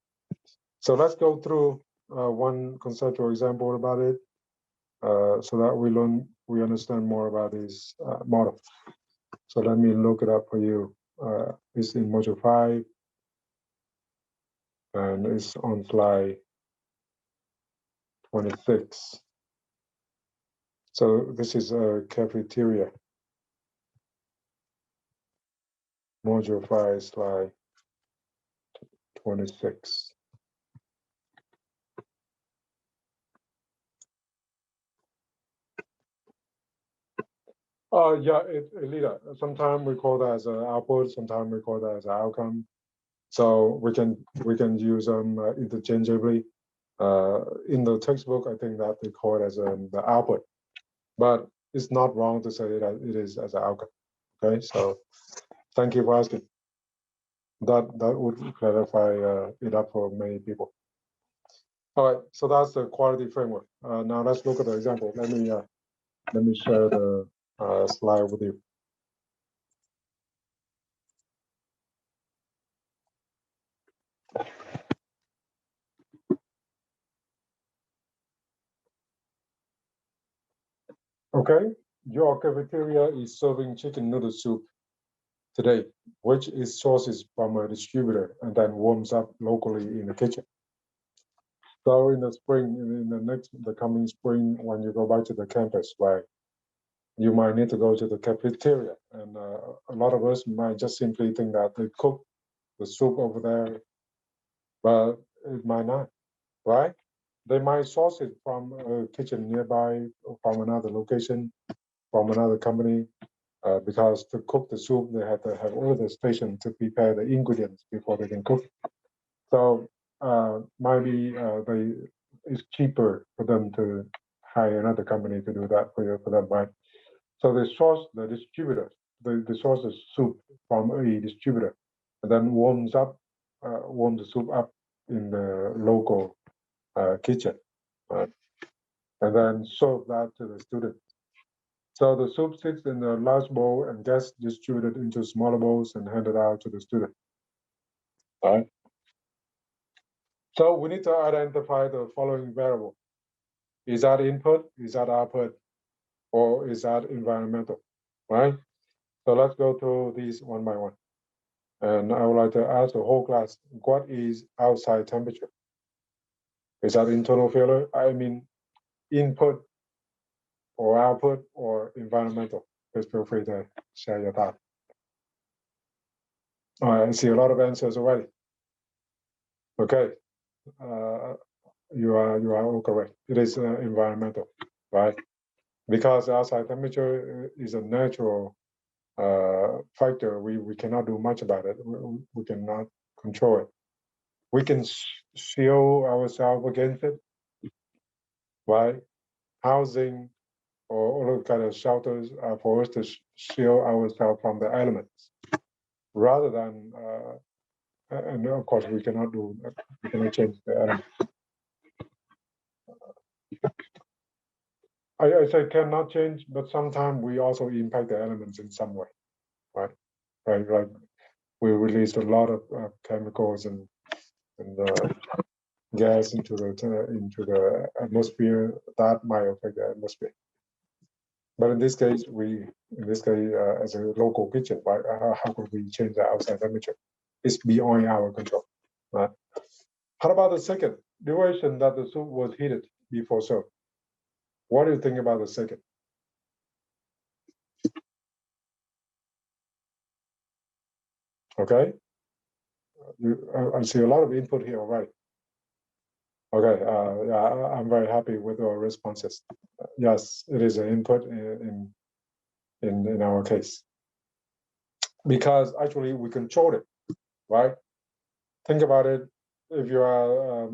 So let's go through one conceptual example about it so that we understand more about this model. So let me look it up for you. It's in module 5, and it's on slide 26. So this is a cafeteria. Module 5, slide 26. Yeah, Elita. Sometimes we call that as an output, sometimes we call that as an outcome. So we can use them interchangeably. In the textbook, I think that they call it as the output, but it's not wrong to say that it is as an outcome. Okay, so thank you for asking. That would clarify it up for many people. All right, so that's the quality framework. Now let's look at the example. Let me share the slide with you. Okay, your cafeteria is serving chicken noodle soup today, which is sourced from a distributor and then warms up locally in the kitchen. So in the spring, in the coming spring, when you go back to the campus, right, you might need to go to the cafeteria, and a lot of us might just simply think that they cook the soup over there, but it might not, right? They might source it from a kitchen nearby, from another location, from another company, because to cook the soup, they have to have all the station to prepare the ingredients before they can cook it. So maybe it's cheaper for them to hire another company to do that for them, right? So they source the distributor, they source the soup from a distributor, and then warm the soup up in the local kitchen, right? And then serve that to the student. So the soup sits in a large bowl and gets distributed into smaller bowls and handed out to the student. All right. So we need to identify the following variable. Is that input? Is that output? Or is that environmental? Right? So let's go through these one by one. And I would like to ask the whole class, what is outside temperature? Is that internal failure? I mean, input or output or environmental? Please feel free to share your thoughts. All right, I see a lot of answers already. Okay, you are all correct. It is environmental, right? Because outside temperature is a natural factor. We cannot do much about it. We cannot control it. We can shield ourselves against it, right? Housing or all kind of shelters are for us to shield ourselves from the elements, rather than. And of course, we cannot change the elements. I say cannot change, but sometimes we also impact the elements in some way, right? Right, like we release a lot of chemicals and gas into the atmosphere that might affect the atmosphere. But in this case, as a local kitchen, right? How could we change the outside temperature? It's beyond our control, right? How about the second duration that the soup was heated before serve? What do you think about the second? Okay, I see a lot of input here, right? Okay, yeah, I'm very happy with your responses. Yes, it is an input in our case, because actually we control it, right? Think about it. If you are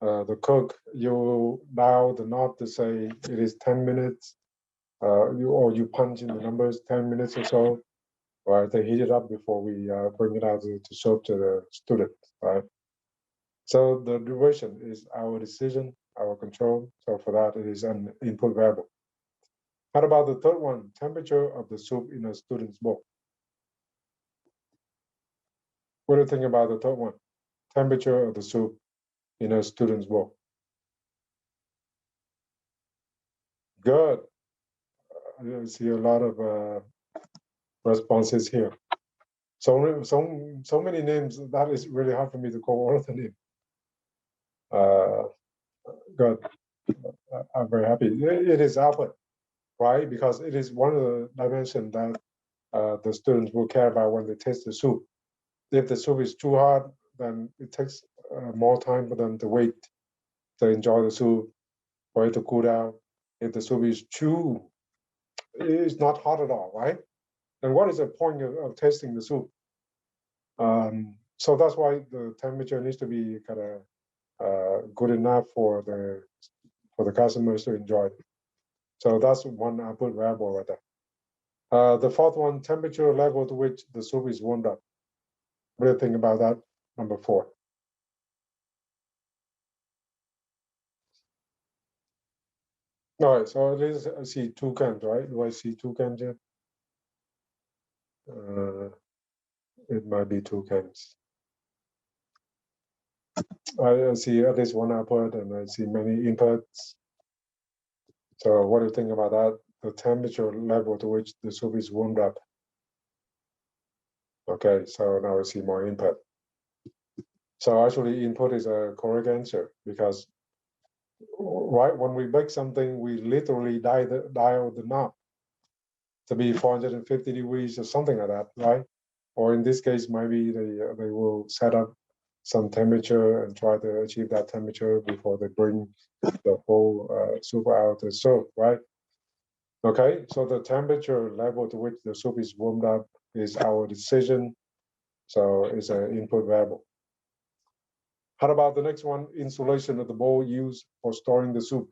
the cook, you dial the knob to say it is 10 minutes, you punch in the numbers 10 minutes or so, right? They heat it up before we bring it out to serve to the student, right? So the duration is our decision, our control. So for that, it is an input variable. How about the third one? Temperature of the soup in a student's bowl. What do you think about the third one? Temperature of the soup in a student's bowl. Good. I see a lot of responses here. So many names that is really hard for me to call all of the names. Good. I'm very happy. It is output, right? Because it is one of the dimensions that the students will care about when they taste the soup. If the soup is too hot, then it takes more time for them to wait to enjoy the soup, for it to cool down. If the soup is it's not hot at all, right? Then what is the point of tasting the soup? So that's why the temperature needs to be kind of good enough for the customers to enjoy it. So that's one output variable right there. The fourth one, temperature level to which the soup is warmed up. What do you think about that? Number 4. All right, so it is, I see toucans, right? Do I see toucans here? It might be toucans. I see at least one output and I see many inputs. So what do you think about that? The temperature level to which the soup is warmed up. Okay, so now I see more input. So actually input is a correct answer, because right when we bake something, we literally dial the knob to be 450 degrees or something like that, right? Or in this case, maybe they will set up some temperature and try to achieve that temperature before they bring the whole soup out to serve, right? Okay, so the temperature level to which the soup is warmed up is our decision. So it's an input variable. How about the next one? Insulation of the bowl used for storing the soup.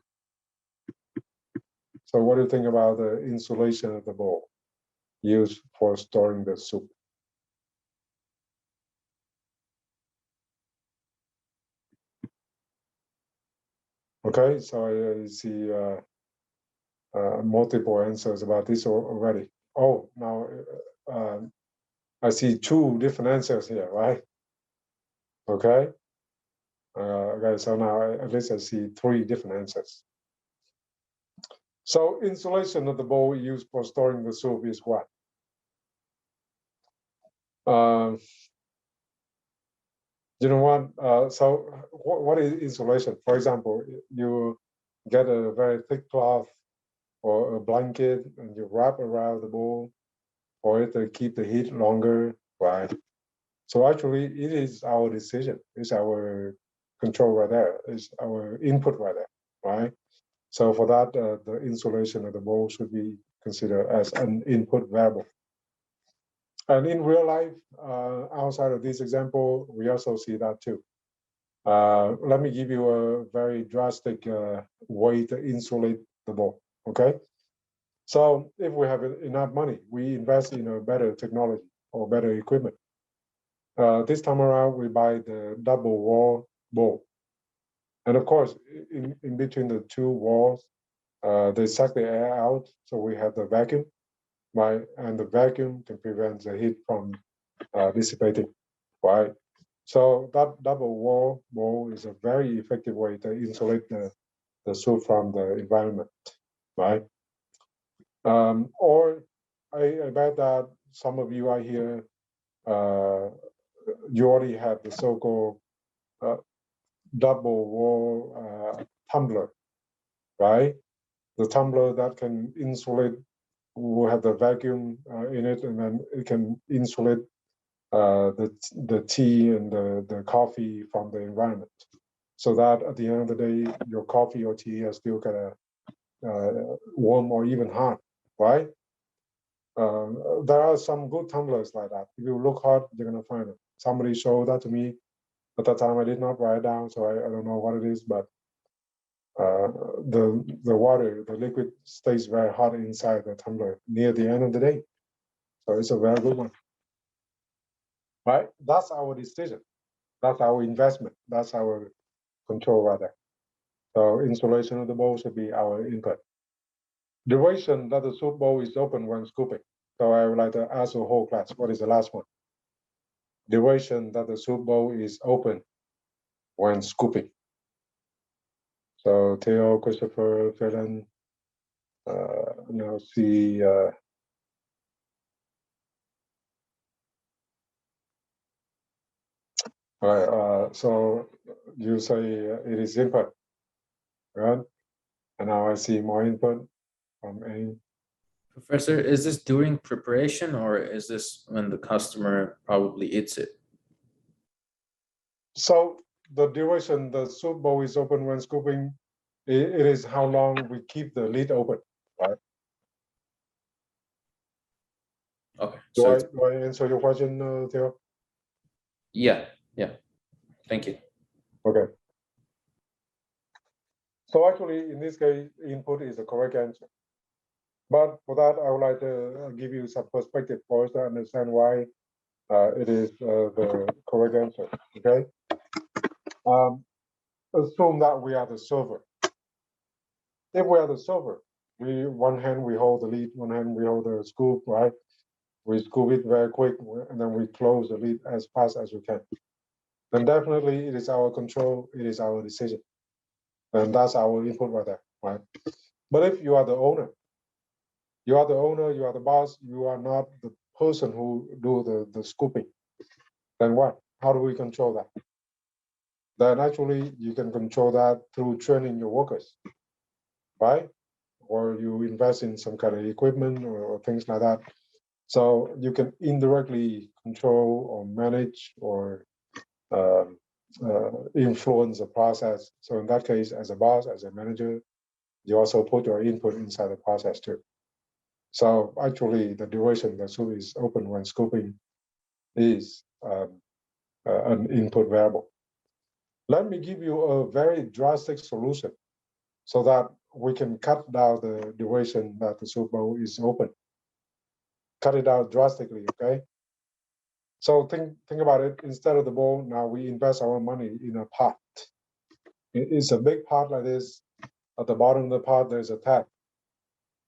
So what do you think about the insulation of the bowl used for storing the soup? Okay, so I see multiple answers about this already. Oh, now I see 2 different answers here, right? Okay. Okay, so now at least I see 3 different answers. So insulation of the bowl used for storing the soup is what? You know what? So what is insulation? For example, you get a very thick cloth or a blanket and you wrap around the bowl for it to keep the heat longer, right? So actually, it is our decision. It's our control right there. It's our input right there, right? So for that, the insulation of the bowl should be considered as an input variable. And in real life, outside of this example, we also see that too. Let me give you a very drastic way to insulate the bowl, okay? So if we have enough money, we invest in a better technology or better equipment. This time around, we buy the double wall bowl. And of course, in between the 2 walls, they suck the air out, so we have the vacuum, right? And the vacuum can prevent the heat from dissipating, right? So that double wall bowl is a very effective way to insulate the soup from the environment, right? Or I bet that some of you are here, you already have the so-called double wall tumbler, right? The tumbler that can insulate, will have the vacuum in it, and then it can insulate the tea and the coffee from the environment, so that at the end of the day, your coffee or tea is still kind of warm or even hot, right? There are some good tumblers like that. If you look hard, you're gonna find it. Somebody showed that to me at that time. I did not write it down, so I don't know what it is, but the water, the liquid stays very hot inside the tumbler near the end of the day. So it's a very good one, right? That's our decision. That's our investment. That's our control right there. So insulation of the bowl should be our input. Duration that the soup bowl is open when scooping. So I would like to ask the whole class, what is the last one? Duration that the soup bowl is open when scooping. So Theo, Christopher, Philin, now see, all right, so you say it is input, right? And now I see more input from A. Professor, is this during preparation or is this when the customer probably eats it? So the duration the soup bowl is open when scooping, it is how long we keep the lid open, right? Okay. Do So I answer your question, Theo? yeah. Thank you. Okay. So actually, in this case, input is the correct answer. But for that, I would like to give you some perspective for us to understand why it is the correct answer, okay? Assume that we are the server. If we are the server, one hand we hold the lid, one hand we hold the scoop, right? We scoop it very quick, and then we close the lid as fast as we can. Then definitely it is our control, it is our decision. And that's our input right there, right? But if you are the owner, you are the boss, you are not the person who do the scooping, then what? How do we control that? Then actually you can control that through training your workers, right? Or you invest in some kind of equipment or things like that. So you can indirectly control or manage or influence the process. So in that case, as a boss, as a manager, you also put your input inside the process too. So actually, the duration the soup is open when scooping is an input variable. Let me give you a very drastic solution so that we can cut down the duration that the soup bowl is open. Cut it out drastically, okay? So think about it. Instead of the bowl, now we invest our money in a pot. It's a big pot like this. At the bottom of the pot, there's a tap.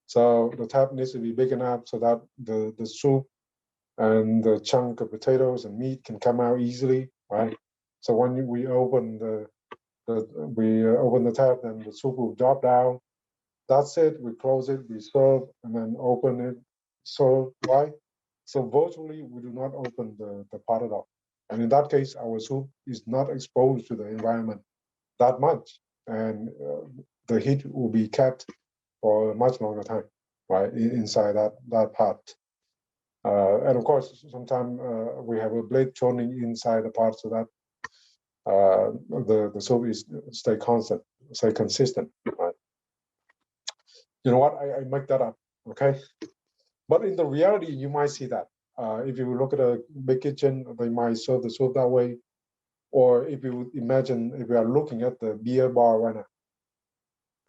So the tap needs to be big enough so that the soup and the chunk of potatoes and meat can come out easily, right? So when we open the tap, then the soup will drop down. That's it. We close it, we serve, and then open it, serve, right? So virtually, we do not open the pot at all. And in that case, our soup is not exposed to the environment that much, and the heat will be kept for a much longer time, right, inside that pot. And of course, sometimes we have a blade churning inside the pot so that the soup stay consistent, right? You know what? I make that up, okay? But in the reality, you might see that. If you look at a big kitchen, they might serve the soup that way. Or if you imagine, if you are looking at the beer bar right now,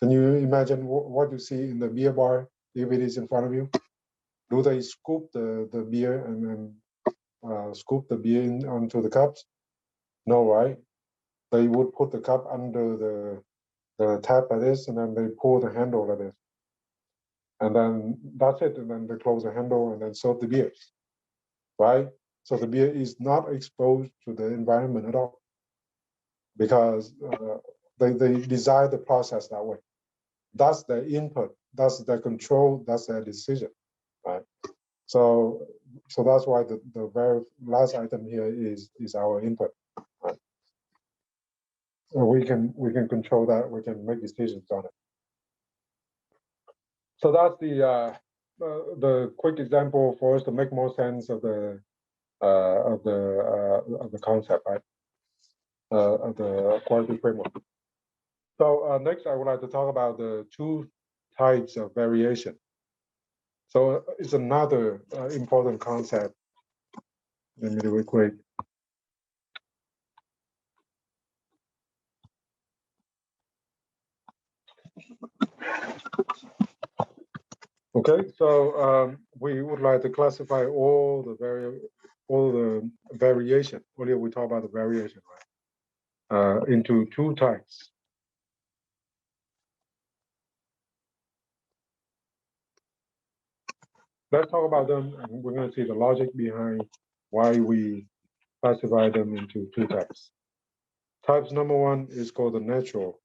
can you imagine what you see in the beer bar if it is in front of you? Do they scoop the beer and then scoop the beer onto the cups? No, right? They would put the cup under the tap like this, and then they pull the handle like this. And then that's it. And then they close the handle and then serve the beer, right? So the beer is not exposed to the environment at all because they design the process that way. That's their input, that's their control, that's their decision, right? So that's why the very last item here is our input, right? So we can control that, we can make decisions on it. So that's the quick example for us to make more sense of the concept, right? Of the quality framework. So next, I would like to talk about the two types of variation. So it's another important concept. Let me do it quick. Okay, so we would like to classify all the variation. Earlier we talked about the variation, right? Into two types. Let's talk about them, and we're going to see the logic behind why we classify them into two types. Types number one is called the natural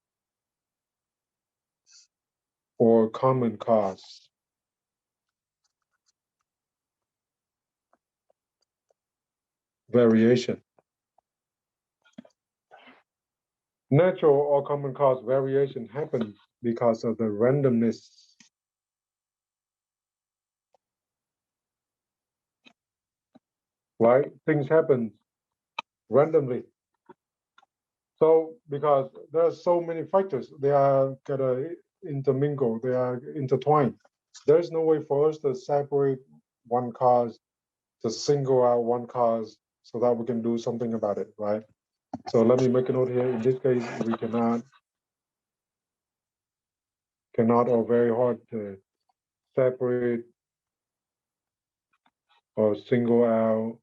or common cause variation. Natural or common cause variation happens because of the randomness right? Things happen randomly. So because there are so many factors, they are gonna intermingle, they are intertwined. There's no way for us to separate one cause, to single out one cause so that we can do something about it, right? So let me make a note here. In this case, we cannot or very hard to separate or single out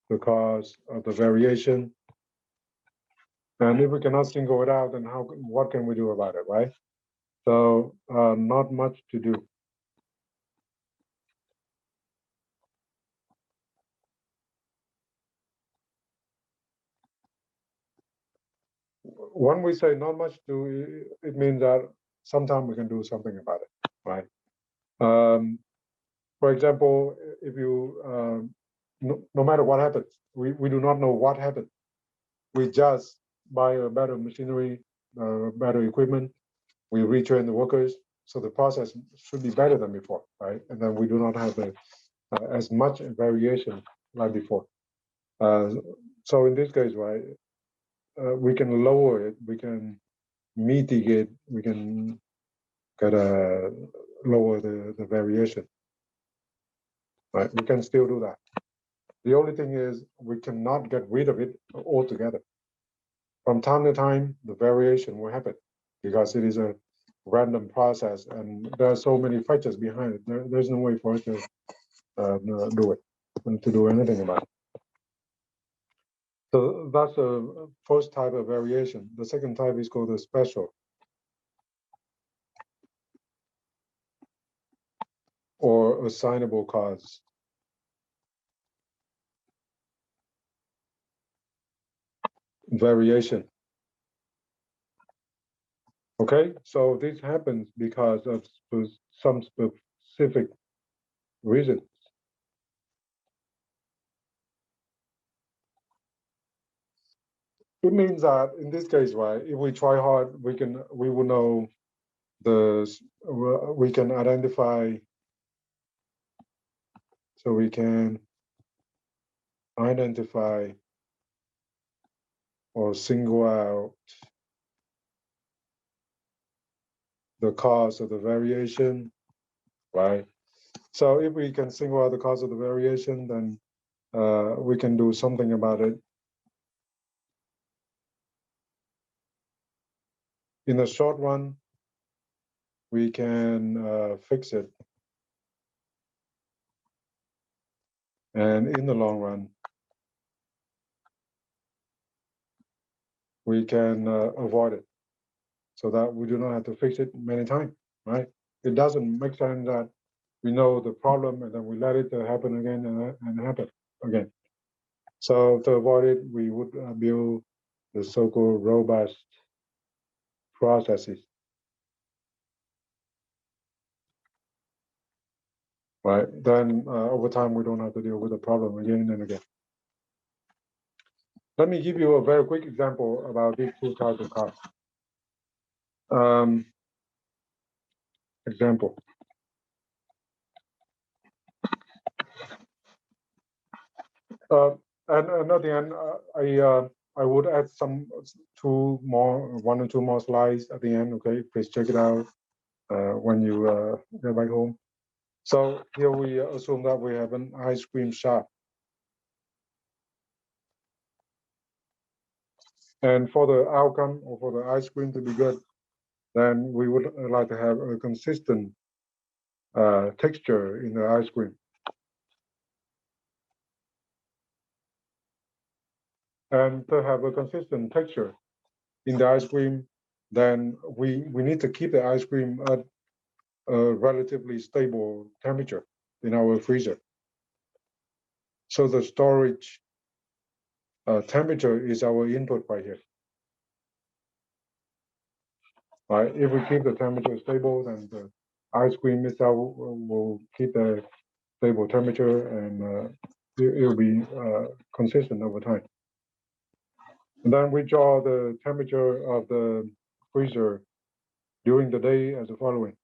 the cause of the variation. And if we cannot single it out, then what can we do about it, right? So not much to do. When we say not much to do, it means that sometimes we can do something about it, right? For example, if you, no matter what happens, we do not know what happened. We just buy a better machinery, better equipment, we retrain the workers, so the process should be better than before, right? And then we do not have as much variation like before. So in this case, right, we can lower it, we can mitigate, we can lower the variation, right? We can still do that. The only thing is we cannot get rid of it altogether. From time to time, the variation will happen. because it is a random process and there are so many factors behind it. There's no way for us to do it and to do anything about it. So that's the first type of variation. The second type is called the special or assignable cause. Variation. Okay, so this happens because of some specific reason. It means that in this case, right, if we try hard, we will know we can identify, so we can identify or single out the cause of the variation, right? So if we can single out the cause of the variation, then we can do something about it. In the short run, we can fix it. And in the long run, we can avoid it so that we do not have to fix it many times, right? It doesn't make sense that we know the problem and then we let it happen again and happen again. So to avoid it, we would build the so-called robust processes, right? Then over time, we don't have to deal with the problem again and again. Let me give you a very quick example about these two types of costs. Example. And at the end, I would add one or two more slides at the end. Okay, please check it out when you get back home. So here we assume that we have an ice cream shop. And for the outcome or for the ice cream to be good, then we would like to have a consistent texture in the ice cream. And to have a consistent texture in the ice cream, then we need to keep the ice cream at a relatively stable temperature in our freezer. So the storage temperature is our input right here. Right? If we keep the temperature stable, then the ice cream itself will keep the stable temperature and it will be consistent over time. And then we draw the temperature of the freezer during the day as the following.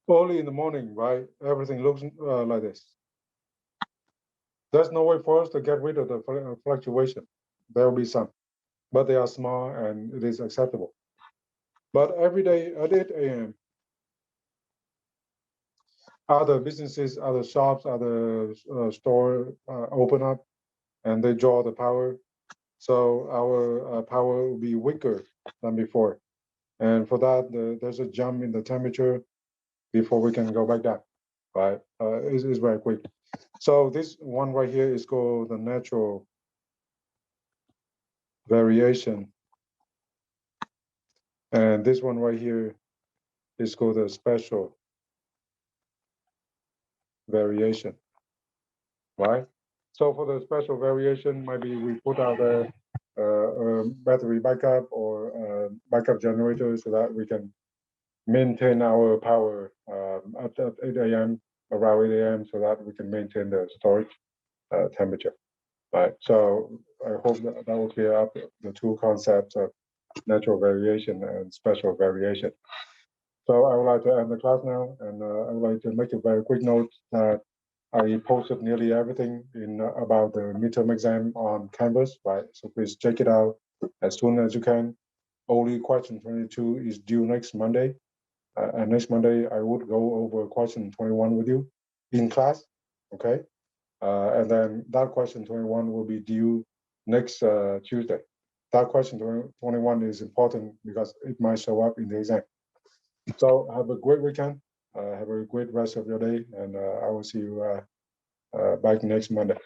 Early in the morning, right? Everything looks like this. There's no way for us to get rid of the fluctuation. There will be some, but they are small and it is acceptable. But every day at 8 a.m., other businesses, other shops, other stores open up and they draw the power. So our power will be weaker than before. And for that, there's a jump in the temperature before we can go back down, right? It's very quick. So this one right here is called the natural variation. And this one right here is called the special variation, right? So for the special variation, maybe we put out a battery backup or backup generator so that we can maintain our power at 8 a.m., around 8 a.m., so that we can maintain the storage temperature, right? So I hope that will clear up the two concepts of natural variation and special variation. So I would like to end the class now, and I would like to make a very quick note that I posted nearly everything in about the midterm exam on Canvas, right? So please check it out as soon as you can. Only question 22 is due next Monday. And next Monday, I would go over question 21 with you in class, okay? And then that question 21 will be due next Tuesday. That question 21 is important because it might show up in the exam. So have a great weekend. Have a great rest of your day, and I will see you back next Monday.